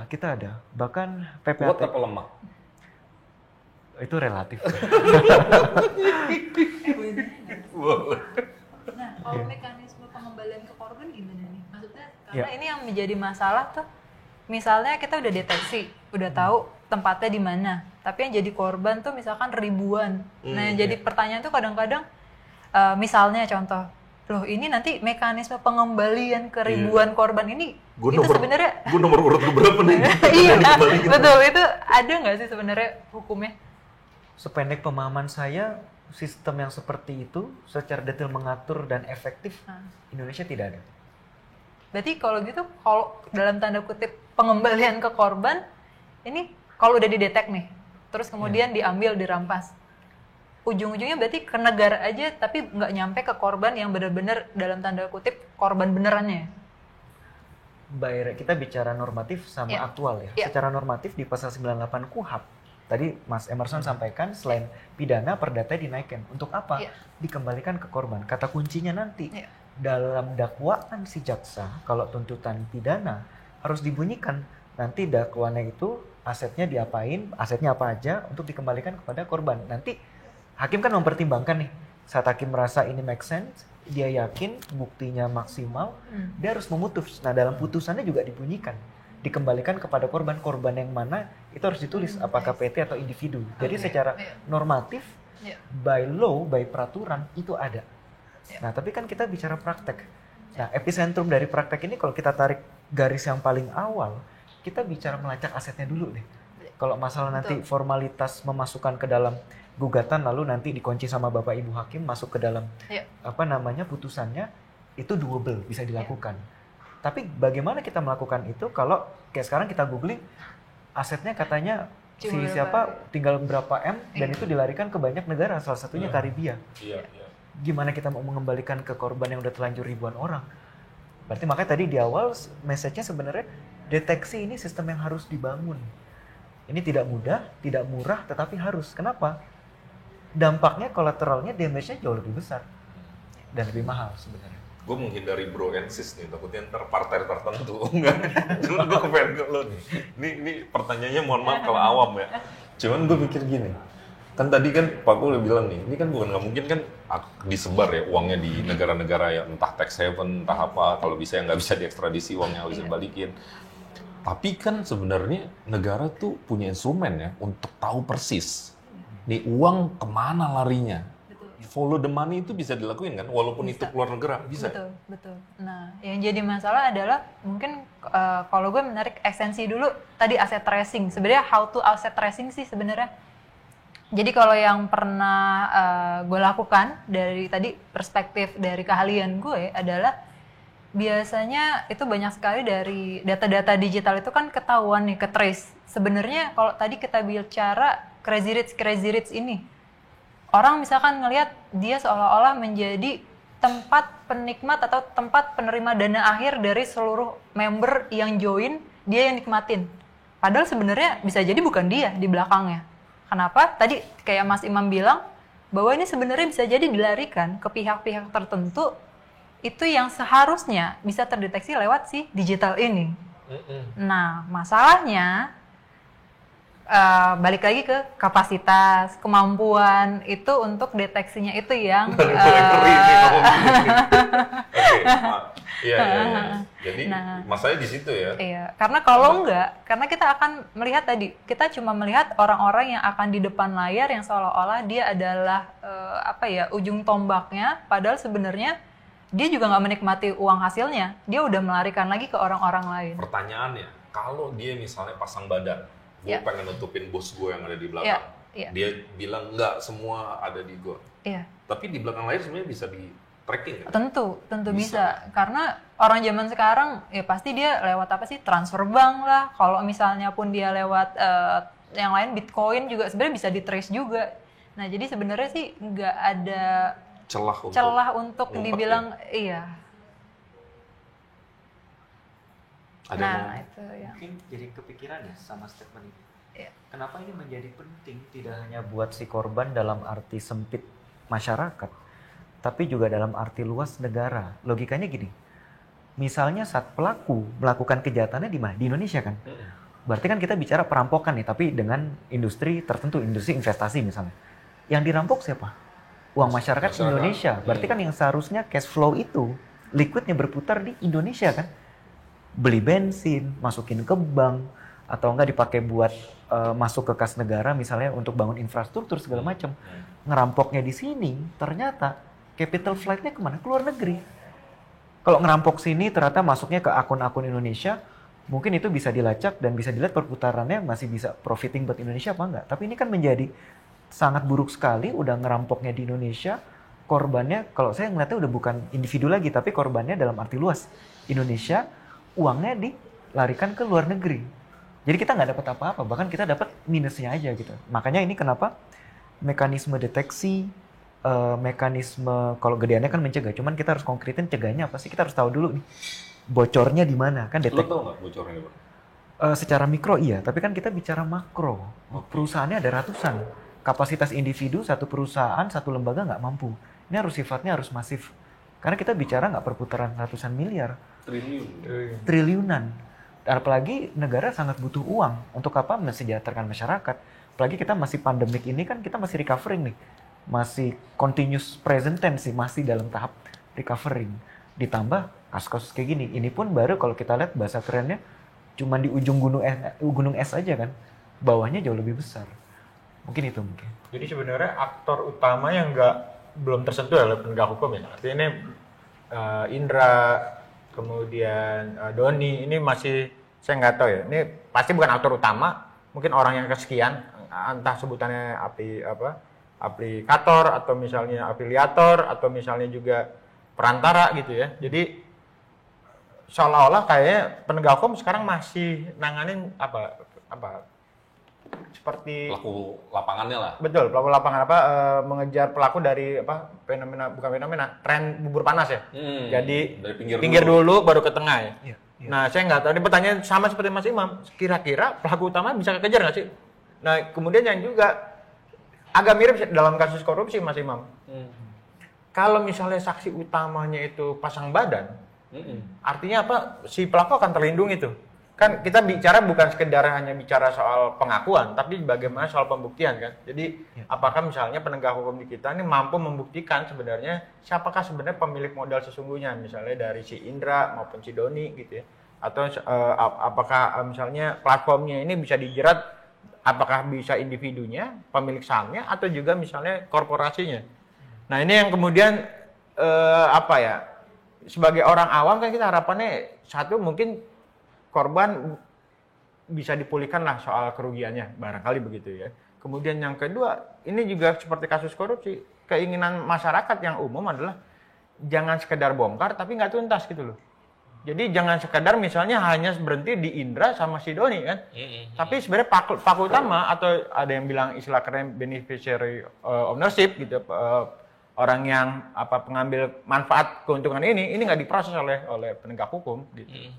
Kita ada. Bahkan PPAT. Kuat apa lemah? Itu relatif. Nah, kalau mekanisme pengembalian ke korban gimana nih? Maksudnya, karena ini yang menjadi masalah tuh, misalnya kita udah deteksi, udah tahu tempatnya di mana, tapi yang jadi korban tuh misalkan ribuan. Nah, yang jadi pertanyaan tuh kadang-kadang, misalnya contoh, loh ini nanti mekanisme pengembalian ke ribuan korban ini, itu sebenarnya... Gue nomor urut berapa nih? Iya, betul. Itu ada nggak sih sebenarnya hukumnya? Sependek pemahaman saya, sistem yang seperti itu secara detail mengatur dan efektif Indonesia tidak ada. Berarti kalau gitu, kalau dalam tanda kutip pengembalian ke korban, ini kalau udah didetek nih, terus kemudian diambil, dirampas, ujung-ujungnya berarti ke negara aja, tapi nggak nyampe ke korban yang benar-benar dalam tanda kutip korban benerannya. Baik, kita bicara normatif sama aktual ya. Secara normatif di pasal 98 KUHP, tadi Mas Emerson sampaikan selain pidana, perdata dinaikkan. Untuk apa? Dikembalikan ke korban. Kata kuncinya nanti dalam dakwaan si jaksa, kalau tuntutan pidana harus dibunyikan. Nanti dakwaannya itu asetnya diapain, asetnya apa aja untuk dikembalikan kepada korban. Nanti hakim kan mempertimbangkan nih, saat hakim merasa ini make sense, dia yakin buktinya maksimal, dia harus memutus. Nah dalam putusannya juga dibunyikan, dikembalikan kepada korban. Korban yang mana itu harus ditulis, apakah PT atau individu. Jadi secara normatif, by law, by peraturan itu ada. Nah tapi kan kita bicara praktek. Nah epicentrum dari praktek ini kalau kita tarik garis yang paling awal, kita bicara melacak asetnya dulu deh. Kalau masalah nanti formalitas memasukkan ke dalam gugatan lalu nanti dikunci sama Bapak Ibu Hakim masuk ke dalam putusannya, itu doable, bisa dilakukan. Tapi bagaimana kita melakukan itu kalau kayak sekarang kita googling asetnya katanya si Cuma siapa tinggal berapa M dan itu dilarikan ke banyak negara, salah satunya Karibia. Iya. Gimana kita mau mengembalikan ke korban yang udah telanjur ribuan orang? Berarti makanya tadi di awal message-nya sebenarnya deteksi ini sistem yang harus dibangun. Ini tidak mudah, tidak murah, tetapi harus. Kenapa? Dampaknya, kolateralnya, damage-nya jauh lebih besar dan lebih mahal sebenarnya. Gue menghindari bro and sis nih, takutnya ntar partai tertentu. Enggak, cuman gue kepengen ke lo nih. Ini pertanyaannya mohon maaf kalau awam ya. Cuman gue mikir gini, kan tadi kan Pak Gu udah bilang nih, ini kan bukan nggak mungkin kan disebar ya uangnya di negara-negara ya entah tax haven, entah apa, kalau bisa yang nggak bisa diekstradisi uangnya harus dibalikin. Tapi kan sebenarnya negara tuh punya instrumen ya untuk tahu persis nih uang kemana larinya. Follow the money itu bisa dilakuin kan, walaupun Bisa. itu keluar negara, bisa. Betul. Nah, yang jadi masalah adalah mungkin kalau gue menarik esensi dulu tadi aset tracing. Sebenarnya how to asset tracing sih sebenarnya. Jadi kalau yang pernah gue lakukan dari tadi perspektif dari keahlian gue adalah biasanya itu banyak sekali dari data-data digital itu kan ketahuan nih, ke trace. Sebenarnya kalau tadi kita bicara crazy rich ini, orang misalkan ngelihat dia seolah-olah menjadi tempat penikmat atau tempat penerima dana akhir dari seluruh member yang join, dia yang nikmatin. Padahal sebenarnya bisa jadi bukan dia di belakangnya. Kenapa? Tadi kayak Mas Imam bilang, bahwa ini sebenarnya bisa jadi dilarikan ke pihak-pihak tertentu, itu yang seharusnya bisa terdeteksi lewat si digital ini. Nah, masalahnya, balik lagi ke kapasitas, kemampuan itu untuk deteksinya itu yang Iya. Jadi masalahnya di situ ya. Iya, karena kalau enggak, karena kita akan melihat tadi, kita cuma melihat orang-orang yang akan di depan layar yang seolah-olah dia adalah ujung tombaknya, padahal sebenarnya dia juga nggak menikmati uang hasilnya, dia udah melarikan lagi ke orang-orang lain. Pertanyaannya, kalau dia misalnya pasang badan, gue pengen nutupin bos gue yang ada di belakang. Dia bilang enggak, semua ada di gue. Tapi di belakang layar sebenarnya bisa di tracking kan? Tentu bisa. Karena orang zaman sekarang ya pasti dia lewat apa sih, transfer bank lah. Kalau misalnya pun dia lewat yang lain, Bitcoin juga sebenarnya bisa di trace juga. Nah, jadi sebenarnya sih nggak ada celah untuk dibilang iya. Nah, itu ya. Mungkin jadi kepikiran ya sama statement ini. Kenapa ini menjadi penting tidak hanya buat si korban dalam arti sempit masyarakat, tapi juga dalam arti luas negara. Logikanya gini, misalnya saat pelaku melakukan kejahatannya di mana? Di Indonesia kan? Berarti kan kita bicara perampokan nih, tapi dengan industri tertentu, industri investasi misalnya. Yang dirampok siapa? Uang masyarakat Indonesia. Berarti kan yang seharusnya cash flow itu, liquidnya berputar di Indonesia kan? Beli bensin, masukin ke bank, atau enggak dipakai buat masuk ke kas negara misalnya untuk bangun infrastruktur segala macam. Ngerampoknya di sini, ternyata capital flight-nya kemana? Ke luar negeri. Kalau ngerampok sini ternyata masuknya ke akun-akun Indonesia, mungkin itu bisa dilacak dan bisa dilihat perputarannya masih bisa profiting buat Indonesia apa enggak. Tapi ini kan menjadi sangat buruk sekali, udah ngerampoknya di Indonesia, korbannya kalau saya ngeliatnya udah bukan individu lagi, tapi korbannya dalam arti luas. Indonesia, uangnya dilarikan ke luar negeri. Jadi kita nggak dapat apa-apa, bahkan kita dapat minusnya aja gitu. Makanya ini kenapa mekanisme deteksi, mekanisme kalau gedeannya kan mencegah, cuman kita harus konkretin cegahnya apa sih, kita harus tahu dulu nih bocornya di mana kan. Lo tau nggak bocornya di mana? Secara mikro iya, tapi kan kita bicara makro. Perusahaannya ada ratusan, kapasitas individu satu perusahaan, satu lembaga nggak mampu. Ini harus sifatnya harus masif, karena kita bicara nggak perputaran ratusan miliar, triliunan. Apalagi negara sangat butuh uang untuk apa? Mensejahterakan masyarakat. Apalagi kita masih pandemik ini kan, kita masih recovering nih, masih continuous present tense sih, masih dalam tahap recovering. Ditambah kasus-kasus kayak gini, ini pun baru kalau kita lihat bahasa kerennya cuma di ujung gunung es aja kan, bawahnya jauh lebih besar. Mungkin itu mungkin. Jadi sebenarnya aktor utama yang belum tersentuh oleh penegak hukum ya. Artinya ini Indra, kemudian Doni, ini masih saya nggak tahu ya. Ini pasti bukan aktor utama, mungkin orang yang kesekian, entah sebutannya aplikator atau misalnya afiliator atau misalnya juga perantara gitu ya. Jadi seolah-olah kayaknya penegak hukum sekarang masih nanganin apa seperti Pelaku lapangannya lah. betul pelaku lapangan mengejar pelaku dari tren bubur panas ya. Jadi dari pinggir dulu baru ke tengah ya. Iya, iya. Nah saya nggak tahu, ini pertanyaan sama seperti Mas Imam, kira-kira pelaku utama bisa kekejar nggak sih? Nah kemudian yang juga agak mirip dalam kasus korupsi Mas Imam. Kalau misalnya saksi utamanya itu pasang badan, artinya apa? Si pelaku akan terlindungi tuh. Kan kita bicara bukan sekedar hanya bicara soal pengakuan, tapi bagaimana soal pembuktian kan. Jadi apakah misalnya penegak hukum di kita ini mampu membuktikan sebenarnya siapakah sebenarnya pemilik modal sesungguhnya, misalnya dari si Indra maupun si Doni gitu ya. Atau apakah misalnya platformnya ini bisa dijerat, apakah bisa individunya, pemilik sahamnya, atau juga misalnya korporasinya. Nah ini yang kemudian sebagai orang awam kan kita harapannya satu mungkin korban bisa dipulihkan lah soal kerugiannya, barangkali begitu ya. Kemudian yang kedua, ini juga seperti kasus korupsi, keinginan masyarakat yang umum adalah jangan sekedar bongkar tapi nggak tuntas gitu loh. Jadi jangan sekedar misalnya hanya berhenti di Indra sama si Doni kan. Tapi sebenarnya pelaku utama atau ada yang bilang istilah keren beneficiary ownership gitu, orang yang pengambil manfaat keuntungan ini nggak diproses oleh penegak hukum gitu.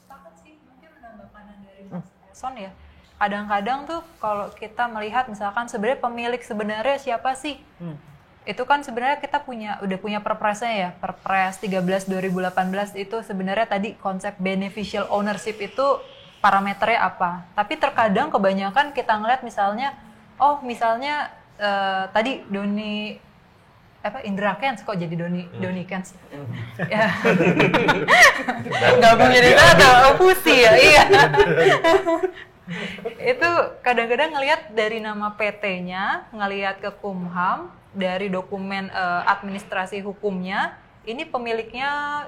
Sepakat sih, mungkin menambah pandangan dari Mas Son ya. Kadang-kadang tuh kalau kita melihat misalkan sebenarnya pemilik sebenarnya siapa sih? Itu kan sebenarnya kita udah punya perpresnya ya, Perpres 13 2018 itu sebenarnya tadi konsep beneficial ownership itu parameternya apa. Tapi terkadang kebanyakan kita ngeliat misalnya, tadi Doni Indra Kents kok jadi Doni Kents. Ya. Gabung jadi pusi ya. Iya. Itu kadang-kadang ngelihat dari nama PT-nya, ngelihat ke Kumham, dari dokumen administrasi hukumnya, ini pemiliknya,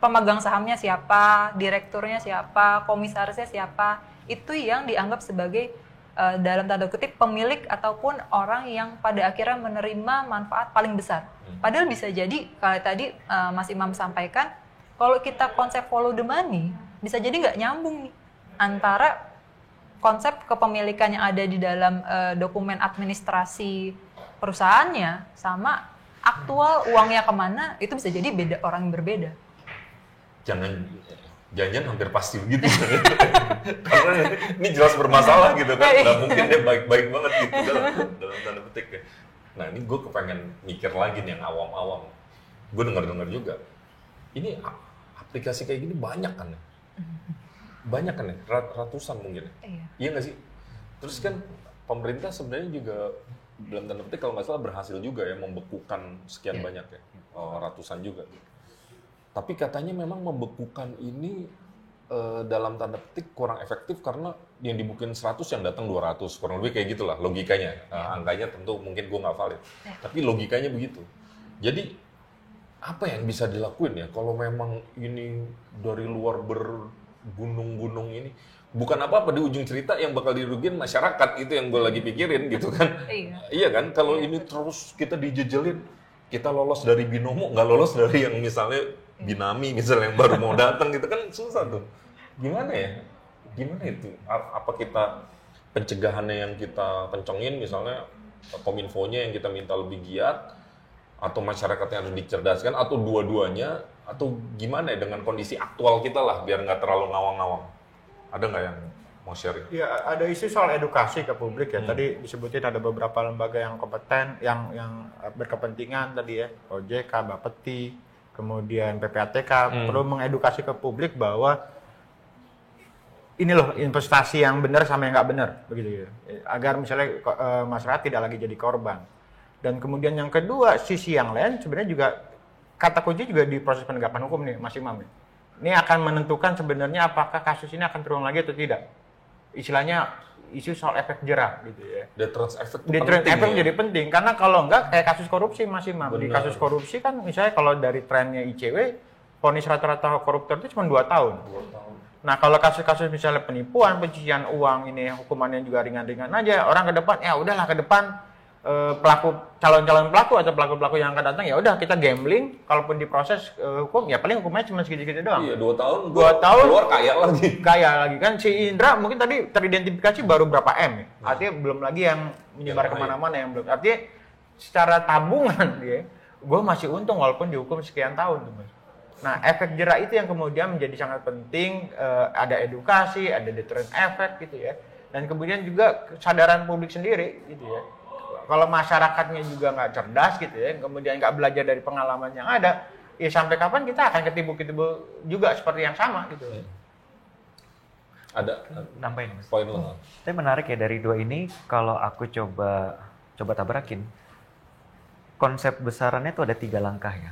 pemegang sahamnya siapa, direkturnya siapa, komisarisnya siapa, itu yang dianggap sebagai dalam tanda kutip pemilik ataupun orang yang pada akhirnya menerima manfaat paling besar. Padahal bisa jadi kalau tadi Mas Imam sampaikan, kalau kita konsep follow the money, bisa jadi nggak nyambung nih antara konsep kepemilikan yang ada di dalam dokumen administrasi perusahaannya sama aktual uangnya kemana, itu bisa jadi beda, orang yang berbeda. Jangan hampir pasti begitu. Karena ini jelas bermasalah gitu kan. Nggak mungkin dia baik-baik banget gitu dalam tanda petik ya. Nah ini gue kepengen mikir lagi nih yang awam-awam. Gue dengar juga. Ini aplikasi kayak gini banyak kan ya? Banyak kan ya? Ratusan mungkin ya? Iya nggak sih? Terus kan pemerintah sebenarnya juga dalam tanda petik kalau nggak salah berhasil juga ya membekukan sekian banyak ya. Ratusan juga. Tapi katanya memang membekukan ini dalam tanda petik kurang efektif karena yang dibukin 100 yang datang 200, kurang lebih kayak gitulah logikanya. Angkanya tentu mungkin gue nggak valid, tapi logikanya begitu. Jadi apa yang bisa dilakuin ya kalau memang ini dari luar bergunung-gunung ini? Bukan apa-apa di ujung cerita yang bakal dirugiin masyarakat, itu yang gue lagi pikirin gitu kan. Iya kan, kalau ini terus kita dijejelin, kita lolos dari binomo, nggak lolos dari yang misalnya Binami misalnya yang baru mau datang gitu kan susah tuh. Gimana ya? Gimana itu? Apa kita pencegahannya yang kita kencengin misalnya Kominfo-nya yang kita minta lebih giat, atau masyarakatnya harus dicerdaskan, atau dua-duanya, atau gimana ya dengan kondisi aktual kita lah biar nggak terlalu ngawang-ngawang. Ada nggak yang mau sharing? Ya ada isu soal edukasi ke publik ya. Tadi disebutin ada beberapa lembaga yang kompeten, yang berkepentingan tadi ya, OJK, Bapeti, kemudian PPATK perlu mengedukasi ke publik bahwa ini loh investasi yang benar sama yang nggak benar begitu ya. Agar misalnya masyarakat tidak lagi jadi korban. Dan kemudian yang kedua, sisi yang lain sebenarnya juga kata kunci juga di proses penegakan hukum nih Mas Imam. Ini akan menentukan sebenarnya apakah kasus ini akan terulang lagi atau tidak. Istilahnya isu soal efek jerah gitu ya. Deterrence effect itu Deterrence penting effect ya? jadi penting karena kalau enggak kayak kasus korupsi Mas Imam. Di Benar. kasus korupsi kan misalnya kalau dari trennya ICW, vonis rata-rata koruptor itu cuma 2 tahun. 2 tahun. Nah kalau kasus-kasus misalnya penipuan, pencucian uang ini hukumannya juga ringan-ringan aja, orang ke depan ya udahlah ke depan calon-calon pelaku atau pelaku-pelaku yang akan datang, ya udah kita gambling, kalaupun diproses hukum ya paling hukumnya cuma segitu-segitu doang. Iya, 2 tahun. 2 tahun keluar kaya lagi. Kaya lagi kan. Si Indra mungkin tadi teridentifikasi baru berapa M ya. Artinya belum lagi yang menyebar Yang kemana-mana yang belum. Artinya secara tabungan dia, gue masih untung walaupun dihukum sekian tahun tuh, Mas. Nah, efek jerak itu yang kemudian menjadi sangat penting. Ada edukasi, ada deterrent effect gitu ya. Dan kemudian juga kesadaran publik sendiri gitu ya. Kalau masyarakatnya juga nggak cerdas gitu ya, kemudian nggak belajar dari pengalaman yang ada, ya sampai kapan kita akan ketipu-ketipu juga seperti yang sama gitu. Ada Nambahin, Mas. poin lo. Tapi menarik ya dari dua ini, kalau aku coba tabrakin, konsep besarannya itu ada 3 langkah ya.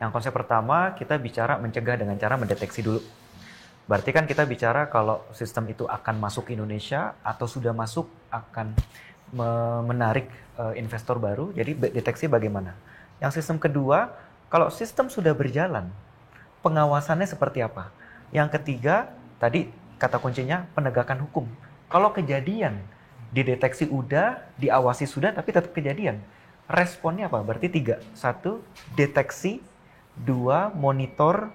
Yang konsep pertama, kita bicara mencegah dengan cara mendeteksi dulu. Berarti kan kita bicara kalau sistem itu akan masuk ke Indonesia atau sudah masuk akan menarik investor baru, jadi deteksi bagaimana. Yang sistem kedua, kalau sistem sudah berjalan, pengawasannya seperti apa. Yang ketiga, tadi kata kuncinya penegakan hukum. Kalau kejadian, dideteksi udah, diawasi sudah, tapi tetap kejadian. Responnya apa? Berarti 3. 1, deteksi. 2, monitor.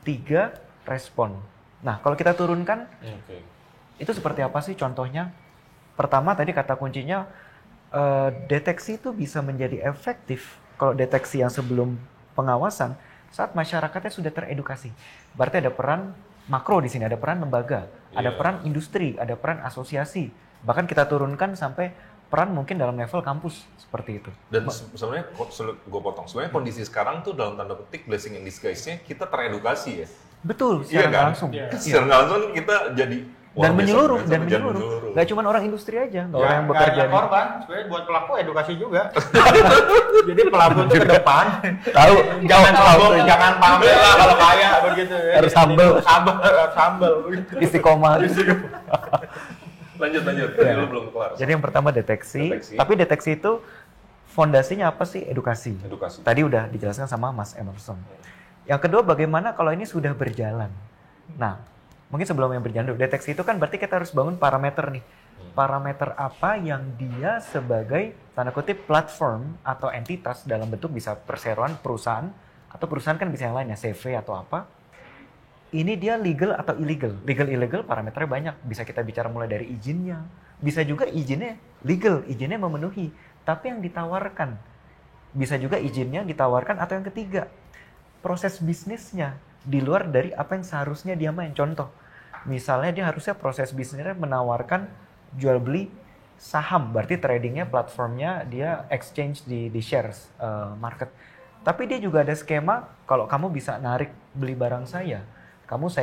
3, respon. Nah, kalau kita turunkan, itu seperti apa sih contohnya? Pertama, tadi kata kuncinya, deteksi itu bisa menjadi efektif kalau deteksi yang sebelum pengawasan, saat masyarakatnya sudah teredukasi. Berarti ada peran makro di sini, ada peran lembaga, ada peran industri, ada peran asosiasi. Bahkan kita turunkan sampai peran mungkin dalam level kampus, seperti itu. Dan sebenarnya, gue potong, sebenarnya kondisi sekarang tuh dalam tanda petik blessing in disguise-nya kita teredukasi ya. Betul, Iya secara kan? langsung. Secara nggak langsung kita jadi Dan menyeluruh. menyeluruh. Gak cuma orang industri aja, nggak Ya, orang yang nggak bekerja hanya di... korban, sebenarnya buat pelaku edukasi juga. Jadi pelaku itu ke depan, Tahu, jangan tahu, sombong, tahu. jangan pamer lah kalau kaya begitu ya. Harus humble. Sambel begitu. Istiqomah. Lanjut. Ya. Tadi lu belum kelar. Jadi yang pertama deteksi. Deteksi. Tapi deteksi itu fondasinya apa sih? Edukasi. Edukasi. Tadi udah dijelaskan sama Mas Emerson. Yang kedua, bagaimana kalau ini sudah berjalan? Nah, mungkin sebelum yang berjalan, deteksi itu kan berarti kita harus bangun parameter nih. Parameter apa yang dia sebagai tanda kutip platform atau entitas dalam bentuk bisa perseroan perusahaan, atau perusahaan kan bisa yang lain ya, CV atau apa. Ini dia legal atau illegal. Legal illegal parameternya banyak. Bisa kita bicara mulai dari izinnya. Bisa juga izinnya legal, izinnya memenuhi. Tapi yang ditawarkan. Bisa juga izinnya ditawarkan, atau yang ketiga, proses bisnisnya di luar dari apa yang seharusnya dia main. Contoh, misalnya dia harusnya proses bisnisnya menawarkan jual beli saham. Berarti tradingnya, platformnya dia exchange di shares market. Tapi dia juga ada skema, kalau kamu bisa narik beli barang saya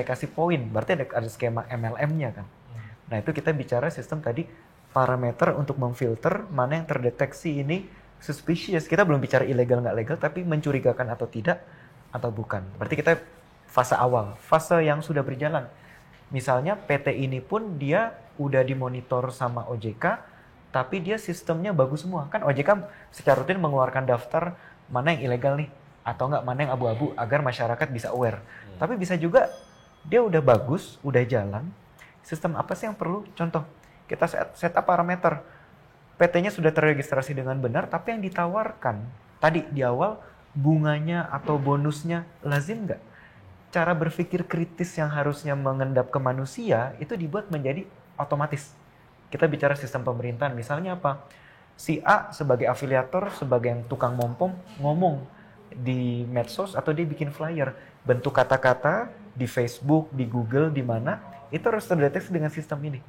kasih poin, berarti ada skema MLM-nya kan. Nah itu kita bicara sistem tadi, parameter untuk memfilter mana yang terdeteksi ini suspicious. Kita belum bicara ilegal nggak legal, tapi mencurigakan atau tidak, atau bukan. Berarti kita fase awal, fase yang sudah berjalan. Misalnya PT ini pun dia udah dimonitor sama OJK, tapi dia sistemnya bagus semua. Kan OJK secara rutin mengeluarkan daftar mana yang ilegal nih, atau enggak mana yang abu-abu, agar masyarakat bisa aware. Tapi bisa juga dia udah bagus, udah jalan. Sistem apa sih yang perlu? Contoh, kita set up parameter. PT-nya sudah terregistrasi dengan benar, tapi yang ditawarkan tadi di awal bunganya atau bonusnya lazim nggak? Cara berpikir kritis yang harusnya mengendap ke manusia itu dibuat menjadi otomatis. Kita bicara sistem pemerintahan, misalnya apa? Si A sebagai afiliator, sebagai yang tukang mompom, ngomong di medsos atau dia bikin flyer, bentuk kata-kata di Facebook, di Google, di mana, itu harus terdeteksi dengan sistem ini.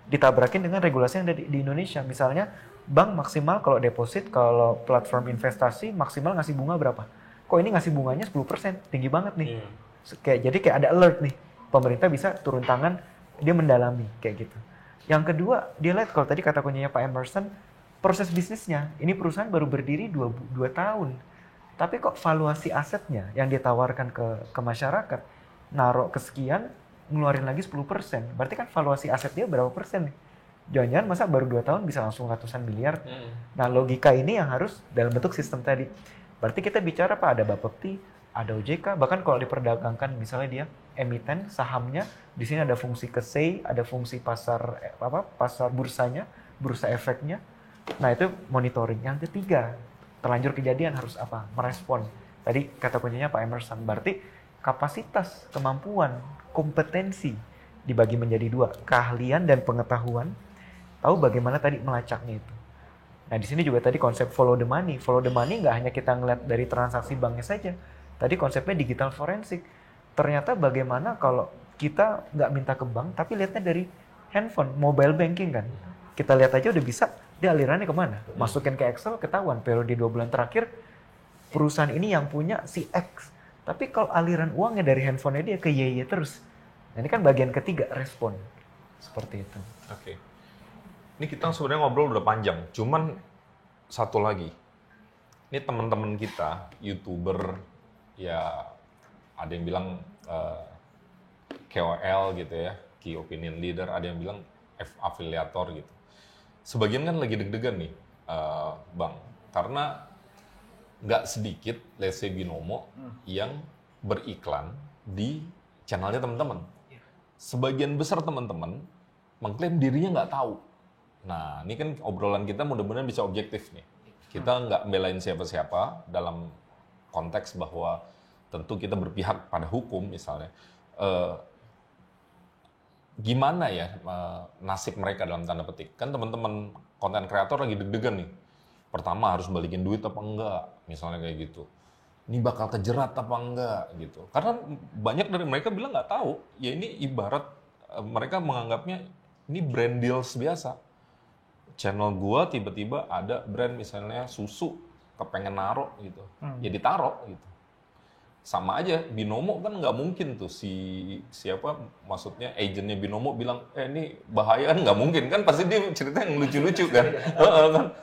Ditabrakin dengan regulasi yang ada di Indonesia. Misalnya, bank maksimal kalau deposit, kalau platform investasi maksimal ngasih bunga berapa? Kok ini ngasih bunganya 10%, tinggi banget nih. Jadi kayak ada alert nih, pemerintah bisa turun tangan, dia mendalami kayak gitu. Yang kedua, dia lihat kalau tadi kata kuncinya Pak Emerson, proses bisnisnya, ini perusahaan baru berdiri 2 tahun. Tapi kok valuasi asetnya yang ditawarkan ke masyarakat, naruh kesekian, ngeluarin lagi 10%. Berarti kan valuasi aset dia berapa persen nih? Jangan-jangan masa baru 2 tahun bisa langsung ratusan miliar. Nah logika ini yang harus dalam bentuk sistem tadi. Berarti kita bicara Pak, ada Bapepti, ada OJK, bahkan kalau diperdagangkan misalnya dia emiten sahamnya, di sini ada fungsi KSEI, ada fungsi pasar bursanya, bursa efeknya. Nah itu monitoring. Yang ketiga, terlanjur kejadian harus apa? Merespon. Tadi kata kuncinya Pak Emerson, berarti kapasitas, kemampuan, kompetensi dibagi menjadi dua, keahlian dan pengetahuan, tahu bagaimana tadi melacaknya itu. Nah di sini juga tadi konsep follow the money. Follow the money nggak hanya kita ngeliat dari transaksi banknya saja. Tadi konsepnya digital forensik. Ternyata bagaimana kalau kita nggak minta ke bank, tapi lihatnya dari handphone, mobile banking kan. Kita lihat aja udah bisa, dia alirannya kemana. Masukin ke Excel, ketahuan periode 2 bulan terakhir, perusahaan ini yang punya si X. Tapi kalau aliran uangnya dari handphonenya dia ke YY terus. Nah, ini kan bagian ketiga, respon. Seperti itu. Oke. Ini kita sebenarnya ngobrol udah panjang. Cuman satu lagi. Ini teman-teman kita, YouTuber, ya ada yang bilang KOL gitu ya, Key Opinion Leader, ada yang bilang afiliator gitu. Sebagian kan lagi deg-degan nih, Bang. Karena nggak sedikit, let's say Binomo, yang beriklan di channelnya teman-teman. Sebagian besar teman-teman mengklaim dirinya nggak tahu. Nah, ini kan obrolan kita mudah-mudahan bisa objektif nih. Kita nggak belain siapa-siapa dalam konteks bahwa tentu kita berpihak pada hukum misalnya. Gimana ya nasib mereka dalam tanda petik? Kan teman-teman konten kreator lagi deg-degan nih. Pertama harus balikin duit apa enggak, misalnya kayak gitu. Ini bakal kejerat apa enggak gitu. Karena banyak dari mereka bilang nggak tahu. Ya ini ibarat mereka menganggapnya ini brand deals biasa. Channel gua tiba-tiba ada brand misalnya susu kepengen naro gitu. Ya ditaro gitu. Sama aja Binomo kan nggak mungkin tuh siapa maksudnya agennya Binomo bilang ini bahaya, kan nggak mungkin kan, pasti dia cerita yang lucu-lucu kan.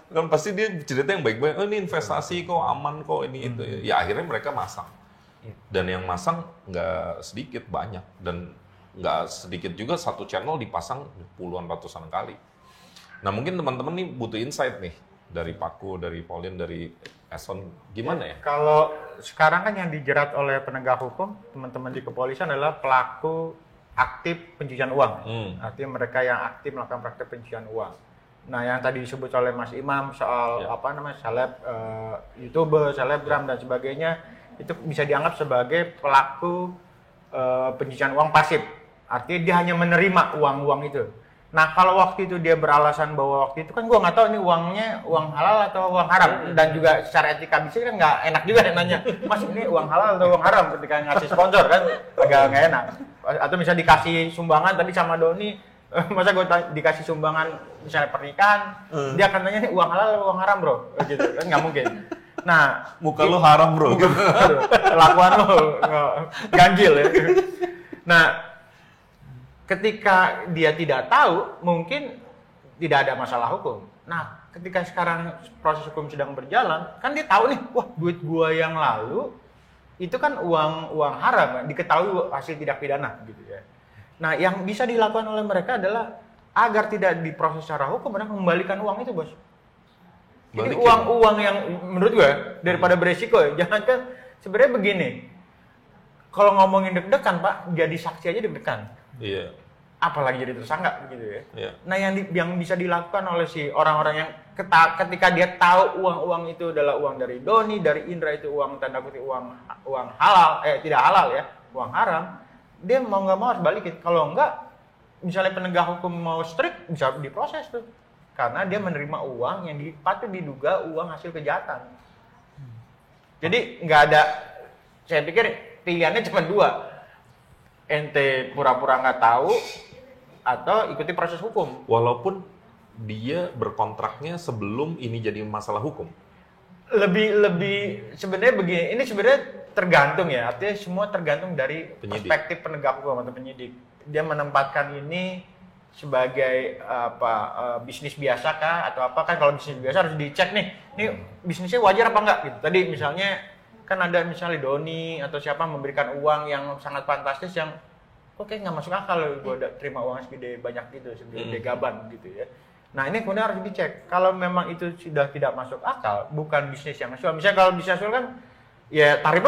kan pasti dia cerita yang baik-baik, ini investasi kok aman kok ini itu ya, akhirnya mereka masang dan yang masang nggak sedikit, banyak, dan nggak sedikit juga satu channel dipasang puluhan ratusan kali. Nah mungkin teman-teman nih butuh insight nih dari Paku, dari Pauline, dari Eson, gimana ya? Kalau sekarang kan yang dijerat oleh penegak hukum, teman-teman di kepolisian adalah pelaku aktif pencucian uang. Artinya mereka yang aktif melakukan praktek pencucian uang. Nah, yang tadi disebut oleh Mas Imam soal YouTuber, selebgram dan sebagainya, itu bisa dianggap sebagai pelaku pencucian uang pasif. Artinya dia hanya menerima uang-uang itu. Nah, kalau waktu itu dia beralasan bahwa waktu itu kan gue nggak tahu ini uangnya uang halal atau uang haram, dan juga secara etika bisnis kan nggak enak juga nanya, Mas ini uang halal atau uang haram ketika ngasih sponsor kan agak nggak enak. Atau misalnya dikasih sumbangan tadi sama Doni, masa gue dikasih sumbangan misalnya pernikahan, dia akan nanya ini uang halal atau uang haram bro, gitu kan nggak mungkin. Nah, muka lu haram bro, kelakuan lu ganjil ya. Nah, ketika dia tidak tahu, mungkin tidak ada masalah hukum. Nah, ketika sekarang proses hukum sedang berjalan, kan dia tahu nih, wah duit gua yang lalu itu kan uang haram, diketahui hasil tidak pidana gitu ya. Nah, yang bisa dilakukan oleh mereka adalah agar tidak diproses secara hukum, mereka membalikan uang itu, Bos. Jadi uang-uang yang menurut gua daripada beresiko ya, jangan kan sebenarnya begini. Kalau ngomongin deg-degan, Pak, jadi saksi aja deg-degan. Iya. Apalagi jadi tersangka gitu ya. Iya. Nah, yang bisa dilakukan oleh si orang-orang yang ketika dia tahu uang-uang itu adalah uang dari Doni, dari Indra, itu uang tanda kutip uang halal, tidak halal ya, uang haram, dia mau nggak mau harus balikin. Kalau enggak, misalnya penegak hukum mau strict, bisa diproses tuh. Karena dia menerima uang yang patut diduga uang hasil kejahatan. Jadi nggak ada, saya pikir pilihannya cuma dua. Ente pura-pura nggak tahu atau ikuti proses hukum. Walaupun dia berkontraknya sebelum ini jadi masalah hukum. Lebih sebenarnya begini, ini sebenarnya tergantung ya, artinya semua tergantung dari penyidik. Perspektif penegak hukum atau penyidik. Dia menempatkan ini sebagai bisnis biasa kah atau apa, kan kalau bisnis biasa harus dicek nih, ini bisnisnya wajar apa enggak gitu. Tadi misalnya kan ada misalnya Doni atau siapa memberikan uang yang sangat fantastis yang oke nggak masuk akal, gue terima uang segede banyak gitu, segede gaban gitu ya. Nah ini kemudian harus dicek kalau memang itu sudah tidak masuk akal, bukan bisnis yang nasional. Misalnya kalau bisnis nasional kan ya tarif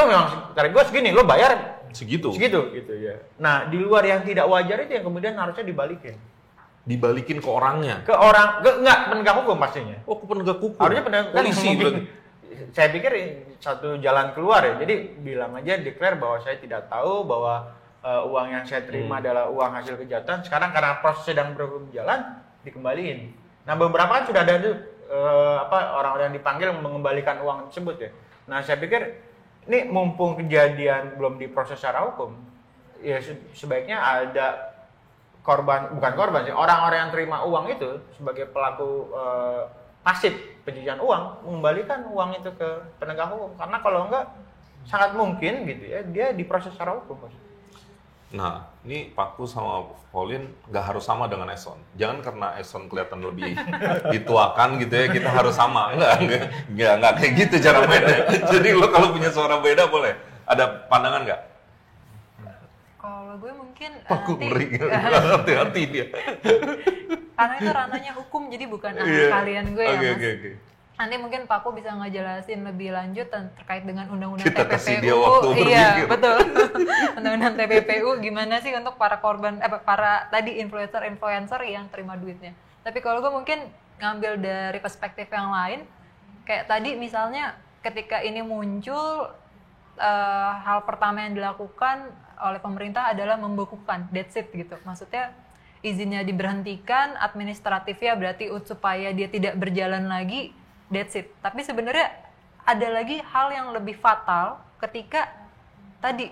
gue segini, lo bayar segitu gitu ya. Nah di luar yang tidak wajar itu yang kemudian harusnya dibalikin. dibalikin ke orangnya. Enggak penegak hukum pastinya. Oh, ke penegak hukum. Harusnya penegak polisi mungkin, berarti. saya pikir satu jalan keluar ya. Jadi bilang aja declare bahwa saya tidak tahu bahwa uang yang saya terima adalah uang hasil kejahatan. Sekarang karena proses sedang berjalan dikembaliin. Nah, beberapa kan sudah ada tuh orang-orang yang dipanggil mengembalikan uang tersebut ya. Nah, saya pikir ini mumpung kejadian belum diproses secara hukum, ya sebaiknya ada bukan korban sih, orang-orang yang terima uang itu sebagai pelaku pasif pencucian uang mengembalikan uang itu ke penegak hukum, karena kalau enggak sangat mungkin gitu ya dia diproses secara hukum. Nah, ini Paku sama Pauline nggak harus sama dengan Eson. Jangan karena Eson kelihatan lebih dituakan gitu ya, kita harus sama. Enggak kayak gitu cara mainnya. Jadi lo kalau punya suara beda boleh. Ada pandangan nggak? Kalau gue mungkin Paku nanti ngeri, hati-hati dia. karena itu ranahnya hukum, jadi bukan kalian gue ya, Mas. Oke. Nanti mungkin Paku bisa ngejelasin lebih lanjut terkait dengan undang-undang Kita TPPU. kasih dia waktu berpikir. Iya, betul. Undang-undang TPPU gimana sih untuk para korban para tadi influencer yang terima duitnya. Tapi kalau gue mungkin ngambil dari perspektif yang lain, kayak tadi misalnya ketika ini muncul hal pertama yang dilakukan oleh pemerintah adalah membekukan, that's it gitu. Maksudnya izinnya diberhentikan, administratifnya berarti supaya dia tidak berjalan lagi. That's it. Tapi sebenarnya ada lagi hal yang lebih fatal ketika tadi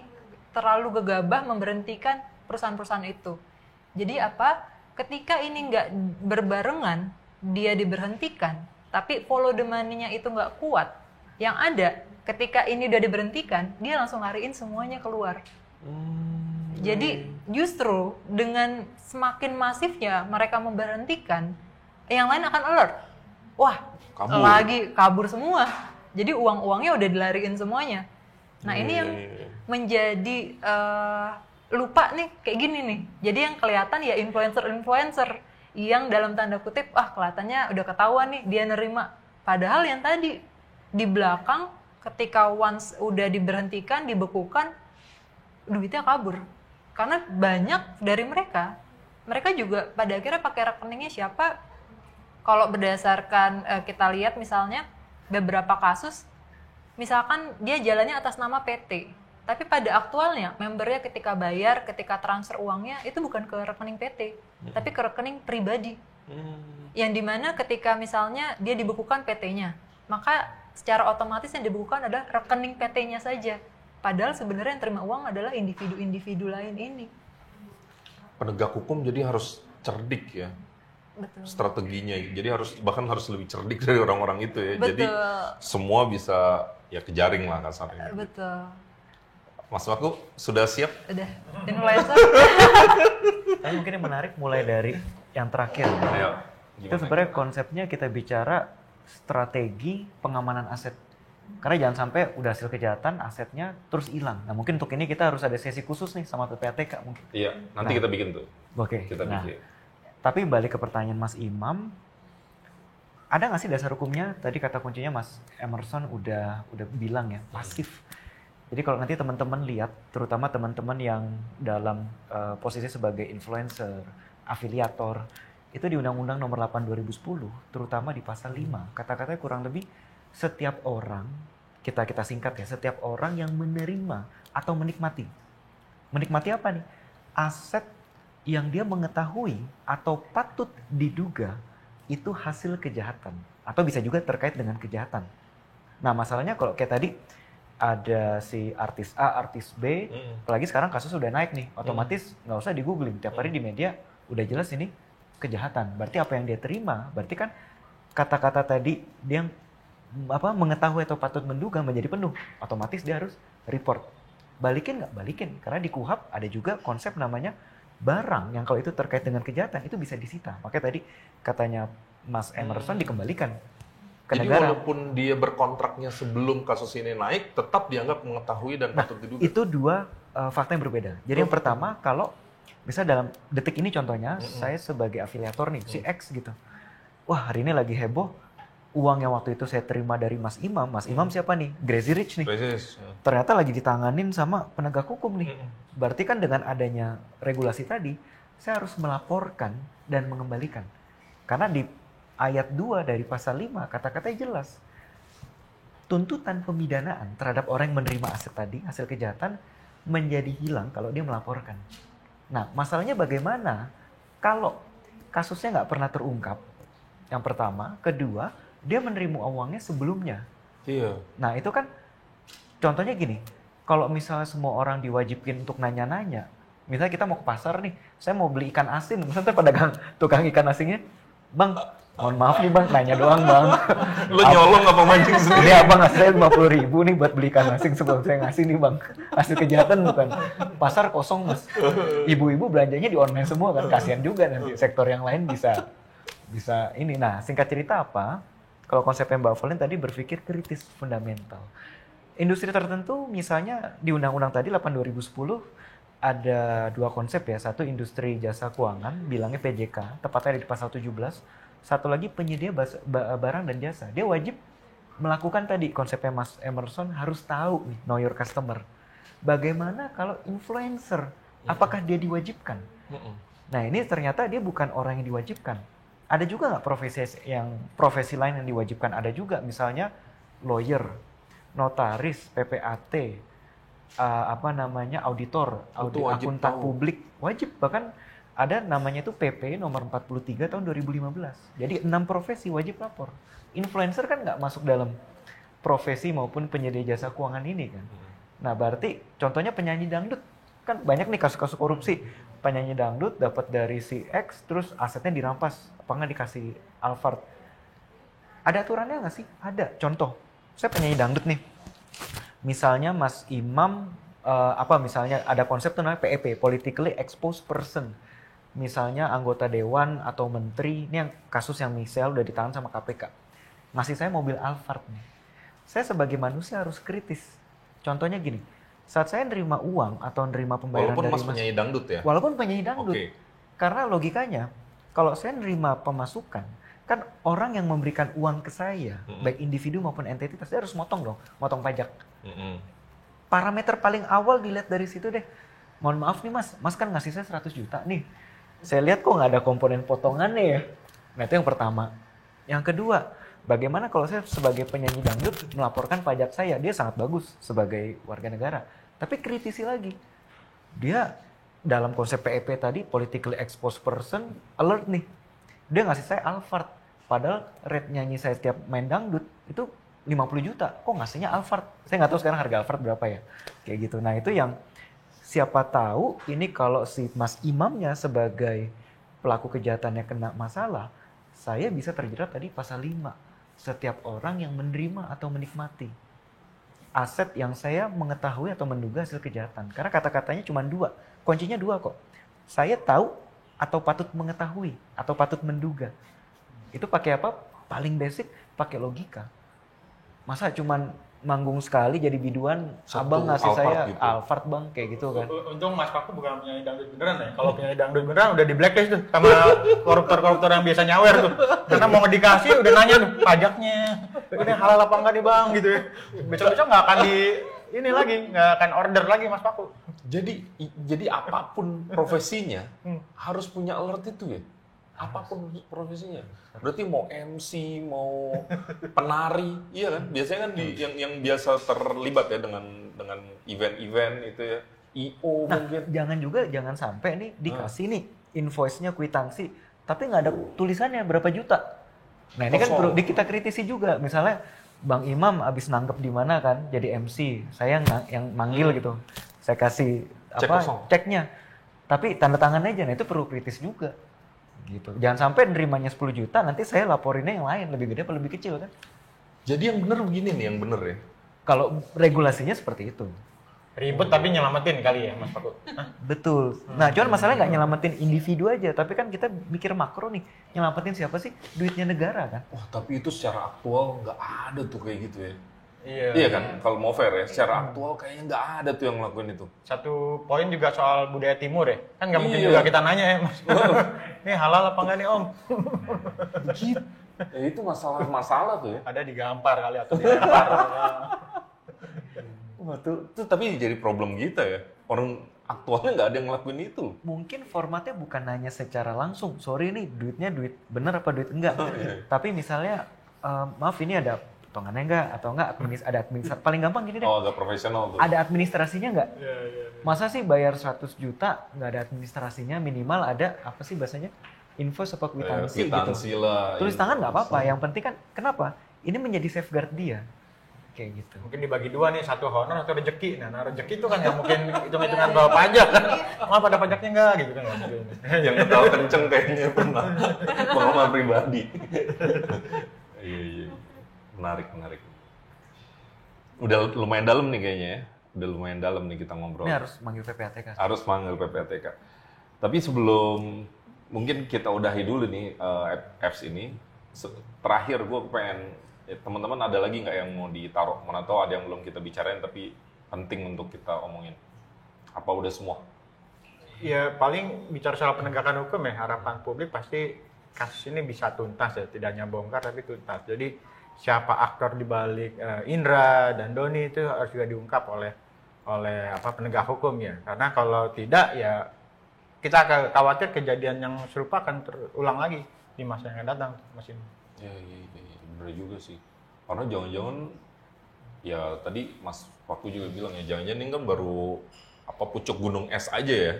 terlalu gegabah memberhentikan perusahaan-perusahaan itu. Jadi apa? Ketika ini nggak berbarengan, dia diberhentikan, tapi follow the money-nya itu nggak kuat. Yang ada, ketika ini udah diberhentikan, dia langsung lariin semuanya keluar. Jadi justru dengan semakin masifnya mereka memberhentikan, yang lain akan alert. Wah, lagi kabur semua. Jadi uang-uangnya udah dilariin semuanya. Nah, ini yang menjadi lupa nih kayak gini nih. Jadi yang kelihatan ya influencer yang dalam tanda kutip kelihatannya udah ketahuan nih dia nerima. Padahal yang tadi di belakang ketika once udah diberhentikan, dibekukan, duitnya kabur. Karena banyak dari mereka juga pada akhirnya pakai rekeningnya siapa. Kalau berdasarkan kita lihat misalnya beberapa kasus, misalkan dia jalannya atas nama PT, tapi pada aktualnya membernya ketika bayar, ketika transfer uangnya itu bukan ke rekening PT, tapi ke rekening pribadi. Yang dimana ketika misalnya dia dibekukan PT-nya, maka secara otomatis yang dibekukan adalah rekening PT-nya saja. Padahal sebenarnya yang terima uang adalah individu-individu lain ini. Penegak hukum jadi harus cerdik ya. Betul. Strateginya, jadi bahkan harus lebih cerdik dari orang-orang itu ya. Betul. Jadi semua bisa ya kejaring lah kasarnya. Betul. Mas Paku sudah siap? Udah, influencer. Tapi mungkin yang menarik mulai dari yang terakhir. Ayo. Itu sebenarnya konsepnya kita bicara strategi pengamanan aset. Karena jangan sampai udah hasil kejahatan, asetnya terus hilang. Nah, mungkin untuk ini kita harus ada sesi khusus nih sama PPATK mungkin. Iya, nanti kita bikin tuh. Oke. Kita bikin. Tapi balik ke pertanyaan Mas Imam, ada nggak sih dasar hukumnya? Tadi kata kuncinya Mas Emerson udah bilang ya, pasif. Jadi kalau nanti teman-teman lihat, terutama teman-teman yang dalam posisi sebagai influencer, afiliator, itu di Undang-Undang Nomor 8 2010, terutama di pasal 5, kata-katanya kurang lebih setiap orang, kita singkat ya, setiap orang yang menerima atau menikmati. Menikmati apa nih? Aset yang dia mengetahui atau patut diduga itu hasil kejahatan. Atau bisa juga terkait dengan kejahatan. Nah, masalahnya kalau kayak tadi, ada si artis A, artis B, apalagi sekarang kasus udah naik nih, otomatis nggak usah di-googling. Tiap hari di media udah jelas ini kejahatan. Berarti apa yang dia terima, berarti kan kata-kata tadi dia mengetahui atau patut menduga menjadi penuh. Otomatis dia harus report. Balikin nggak? Balikin. Karena di KUHP ada juga konsep namanya barang yang kalau itu terkait dengan kejahatan itu bisa disita. Makanya tadi katanya Mas Emerson dikembalikan ke jadi negara. walaupun dia berkontraknya sebelum kasus ini naik, tetap dianggap mengetahui dan patut diduga. Itu dua fakta yang berbeda. Jadi yang pertama, kalau misalnya dalam detik ini contohnya, saya sebagai afiliator nih, si X gitu. Wah, hari ini lagi heboh, uang yang waktu itu saya terima dari Mas Imam. Mas Imam siapa nih? Crazy Rich nih. Ternyata lagi ditanganin sama penegak hukum nih. Berarti kan dengan adanya regulasi tadi, saya harus melaporkan dan mengembalikan. Karena di ayat 2 dari pasal 5 kata-katanya jelas. Tuntutan pemidanaan terhadap orang yang menerima aset tadi, hasil kejahatan, menjadi hilang kalau dia melaporkan. Nah, masalahnya bagaimana kalau kasusnya nggak pernah terungkap? Yang pertama. Kedua, dia menerima uangnya sebelumnya. Iya. Nah, itu kan contohnya gini, kalau misalnya semua orang diwajibin untuk nanya-nanya, misalnya kita mau ke pasar nih, saya mau beli ikan asin, misalnya pedagang tukang ikan asinnya, Bang, mohon maaf nih Bang, nanya doang Bang. Lu nyolong apa mancing sendiri? Ini abang ngasih saya 50.000 nih buat beli ikan asin sebelum saya ngasih nih Bang. Hasil kejahatan bukan. Pasar kosong Mas. Ibu-ibu belanjanya di online semua kan, kasihan juga nanti sektor yang lain bisa ini. Nah, singkat cerita apa? Kalau konsepnya Mbak Volin tadi berpikir kritis fundamental. Industri tertentu misalnya di undang-undang tadi 8/2010 ada 2 konsep ya. Satu industri jasa keuangan, bilangnya PJK, tepatnya di pasal 17. Satu lagi penyedia barang dan jasa. Dia wajib melakukan tadi konsepnya Mas Emerson, harus tahu nih, know your customer. Bagaimana kalau influencer? Apakah dia diwajibkan? Nah, ini ternyata dia bukan orang yang diwajibkan. Ada juga nggak profesi lain yang diwajibkan? Ada juga, misalnya lawyer, notaris, PPAT, auditor, akuntan publik, wajib. Bahkan ada namanya itu PP nomor 43 tahun 2015. Jadi 6 profesi wajib lapor. Influencer kan nggak masuk dalam profesi maupun penyedia jasa keuangan ini kan. Nah, berarti contohnya penyanyi dangdut. Kan banyak nih kasus-kasus korupsi. Penyanyi dangdut dapat dari si X, terus asetnya dirampas. Apa nggak dikasih Alphard? Ada aturannya nggak sih? Ada. Contoh, saya penyanyi dangdut nih. Misalnya Mas Imam, misalnya ada konsep tuh namanya PEP, Politically Exposed Person. Misalnya anggota dewan atau menteri, ini yang kasus yang misal udah ditahan sama KPK. Ngasih saya mobil Alphard nih. Saya sebagai manusia harus kritis. Contohnya gini, saat saya nerima uang atau nerima pembayaran walaupun dari Mas penyanyi dangdut ya? Walaupun penyanyi dangdut. Okay. Karena logikanya, kalau saya nerima pemasukan, kan orang yang memberikan uang ke saya, baik individu maupun entitas, saya harus motong dong, motong pajak. Parameter paling awal dilihat dari situ deh. Mohon maaf nih Mas kan ngasih saya 100 juta nih. Saya lihat kok nggak ada komponen potongannya ya. Nah, itu yang pertama. Yang kedua, bagaimana kalau saya sebagai penyanyi dangdut melaporkan pajak saya? Dia sangat bagus sebagai warga negara. Tapi kritisi lagi. Dia dalam konsep PEP tadi, politically exposed person, alert nih. Dia ngasih saya Alphard. Padahal rate nyanyi saya setiap main dangdut itu 50 juta. Kok ngasihnya Alphard? Saya nggak tahu sekarang harga Alphard berapa ya. Kayak gitu. Nah, itu yang siapa tahu ini kalau si Mas Imamnya sebagai pelaku kejahatannya kena masalah, saya bisa terjerat tadi pasal 5. Setiap orang yang menerima atau menikmati aset yang saya mengetahui atau menduga hasil kejahatan. Karena kata-katanya cuma 2. Kuncinya 2 kok. Saya tahu atau patut mengetahui atau patut menduga. Itu pakai apa? Paling basic, pakai logika. Masa cuman manggung sekali jadi biduan, abang ngasih saya gitu. Alphard Bang, kayak gitu kan. Untung Mas Paku bukan penyanyi dangdut beneran ya. Kalau penyanyi dangdut beneran udah di blacklist tuh sama koruptor-koruptor yang biasa nyawer tuh. Karena mau dikasih udah nanya tuh pajaknya. Ini halal apa enggak nih Bang gitu ya. Besok-besok nggak akan nggak akan order lagi Mas Paku. Jadi apapun profesinya harus punya alert itu ya. Apapun profesinya. Berarti mau MC, mau penari, iya kan? Biasanya kan yang biasa terlibat ya dengan event-event itu ya. IO mungkin. Jangan sampai nih dikasih nih invoice-nya, kwitansi, tapi nggak ada tulisannya berapa juta. Nah, ini kan perlu kita kritisi juga. Misalnya Bang Imam abis nanggep di mana kan jadi MC, saya yang manggil gitu. Saya kasih ceknya. Tapi tanda tangan aja. Nah, itu perlu kritis juga. Gitu. Jangan sampai nerimanya 10 juta, nanti saya laporinnya yang lain, lebih gede atau lebih kecil kan? Jadi yang benar begini nih, yang benar ya? Kalau regulasinya seperti itu. Ribet tapi nyelamatin kali ya Mas Paku? Betul. Nah, cuman masalahnya nggak nyelamatin individu aja, tapi kan kita mikir makro nih, nyelamatin siapa sih? Duitnya negara kan? Wah, tapi itu secara aktual nggak ada tuh kayak gitu ya? Iya kan, kalau mau fair ya, secara aktual kayaknya nggak ada tuh yang ngelakuin itu. Satu poin juga soal budaya timur ya, kan nggak mungkin juga kita nanya ya Mas. Ini halal apa nggak nih Om? Begitu. Ya itu masalah tuh ya. Ada digampar kali atau dilempar. Wah, tuh tapi jadi problem kita ya. Orang aktualnya nggak ada yang ngelakuin itu. Mungkin formatnya bukan hanya secara langsung, sorry nih duitnya duit bener apa duit enggak. Tapi misalnya, maaf ini ada potongannya enggak, atau enggak ada administrasi, paling gampang gini deh. Oh, agak profesional tuh. Ada administrasinya enggak? Masa sih bayar 100 juta nggak ada administrasinya, minimal ada, apa sih bahasanya? Invoice apa kwitansi gitu. Kwitansi lah. Tulis tangan nggak apa-apa, yang penting kan, kenapa? Ini menjadi safeguard dia. Kayak gitu. Mungkin dibagi dua nih, satu honor atau rezeki. Nah rezeki itu kan nggak mungkin hitung-hitungan bawa pajak kan. Maaf ada pajaknya nggak gitu kan. Yang ketawa kenceng kayaknya pernah pengalaman pribadi. Iya. Menarik. Udah lumayan dalam nih kayaknya ya. Udah lumayan dalam nih kita ngobrol. Ini harus manggil PPATK. Harus manggil PPATK. Tapi sebelum mungkin kita udahi dulu nih apps ini. Terakhir gue pengen teman-teman ada lagi nggak yang mau ditaruh? Mana tahu ada yang belum kita bicarain tapi penting untuk kita omongin. Apa udah semua? Ya paling bicara soal penegakan hukum ya, harapan publik pasti kasus ini bisa tuntas ya, tidak hanya bongkar tapi tuntas. Jadi siapa aktor di balik Indra dan Doni itu harus juga diungkap oleh penegak hukum ya. Karena kalau tidak ya kita khawatir kejadian yang serupa akan terulang lagi di masa yang akan datang, Mas Indra. Iya, bener juga sih. Karena jangan-jangan, ya tadi Mas Paku juga bilang ya, jangan-jangan ini kan baru pucuk gunung es aja ya.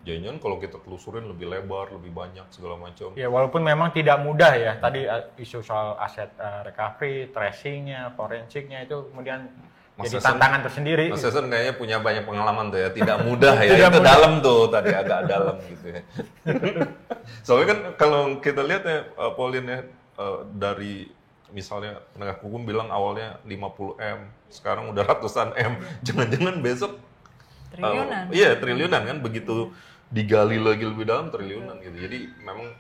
Jangan-jangan kalau kita telusurin lebih lebar, lebih banyak segala macam. Ya walaupun memang tidak mudah ya. Tadi isu soal aset recovery, tracingnya, forensiknya itu kemudian jadi tantangan tersendiri. Mas Eson kayaknya punya banyak pengalaman tuh ya, tidak mudah ya. Itu dalam tuh tadi, agak dalam gitu ya. Soalnya kan kalau kita lihat ya, Pauline ya, dari misalnya penegak hukum bilang awalnya 50M, sekarang udah ratusan M. Jangan-jangan besok Triliunan. Iya, triliunan kan, begitu digali lagi lebih dalam triliunan gitu. Jadi memang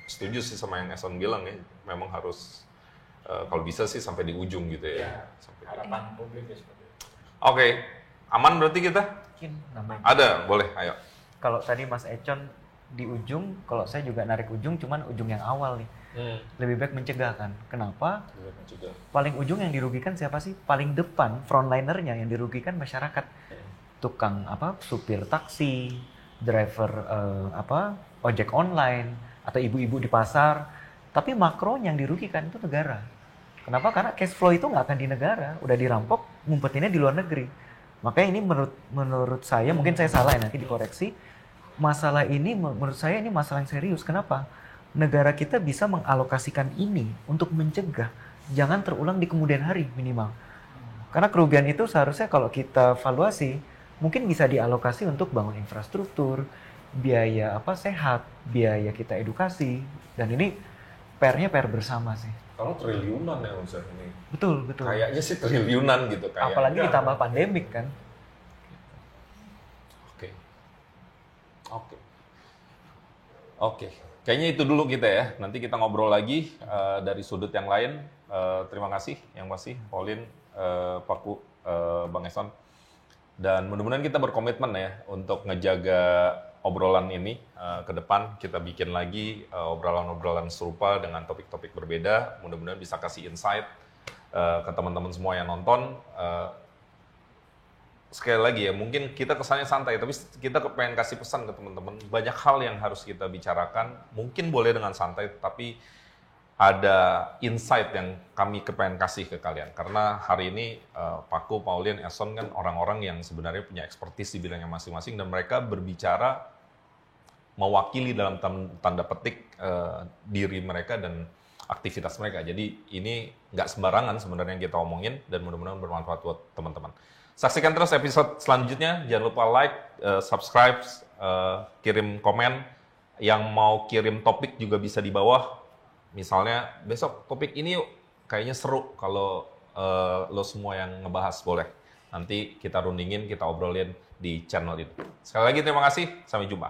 setuju sih sama yang Eson bilang ya, memang harus kalau bisa sih sampai di ujung gitu ya. Harapan publik ya seperti itu. Oke, aman berarti kita? Mungkin namanya. Ada, boleh, ayo. Kalau tadi Mas Econ di ujung, kalau saya juga narik ujung, cuman ujung yang awal nih. Lebih baik mencegah kan. Kenapa? Paling ujung yang dirugikan siapa sih? Paling depan, frontlinernya yang dirugikan masyarakat. Tukang supir taksi, driver ojek online, atau ibu-ibu di pasar. Tapi makronya yang dirugikan itu negara. Kenapa? Karena cash flow itu nggak akan di negara, udah dirampok, ngumpetinnya di luar negeri. Makanya ini menurut saya, mungkin saya salah ya, nanti dikoreksi. Masalah ini menurut saya ini masalah yang serius. Kenapa? Negara kita bisa mengalokasikan ini untuk mencegah, jangan terulang di kemudian hari minimal. Karena kerugian itu seharusnya kalau kita valuasi, mungkin bisa dialokasi untuk bangun infrastruktur, biaya sehat, biaya kita edukasi, dan ini PR-nya PR bersama sih. Kalau triliunan ya Ustaz ini. Betul. Kayaknya sih triliunan gitu kayaknya. Apalagi ditambah pandemik kan. Oke. Kayaknya itu dulu kita ya. Nanti kita ngobrol lagi dari sudut yang lain. Terima kasih yang pasti, Pauline, Paku, Bang Eson. Dan mudah-mudahan kita berkomitmen ya untuk ngejaga obrolan ini ke depan. Kita bikin lagi obrolan-obrolan serupa dengan topik-topik berbeda. Mudah-mudahan bisa kasih insight ke teman-teman semua yang nonton. Sekali lagi ya, mungkin kita kesannya santai, tapi kita pengen kasih pesan ke teman-teman. Banyak hal yang harus kita bicarakan. Mungkin boleh dengan santai, tapi ada insight yang kami kepengen kasih ke kalian. Karena hari ini Paku, Pauline, Eson kan orang-orang yang sebenarnya punya expertise di bidangnya masing-masing, dan mereka berbicara mewakili dalam tanda petik diri mereka dan aktivitas mereka. Jadi ini nggak sembarangan sebenarnya yang kita omongin, dan mudah-mudahan bermanfaat buat teman-teman. Saksikan terus episode selanjutnya. Jangan lupa like, subscribe, kirim komen. Yang mau kirim topik juga bisa di bawah. Misalnya, besok topik ini yuk, kayaknya seru kalau lo semua yang ngebahas, boleh. Nanti kita rundingin, kita obrolin di channel itu. Sekali lagi terima kasih, sampai jumpa.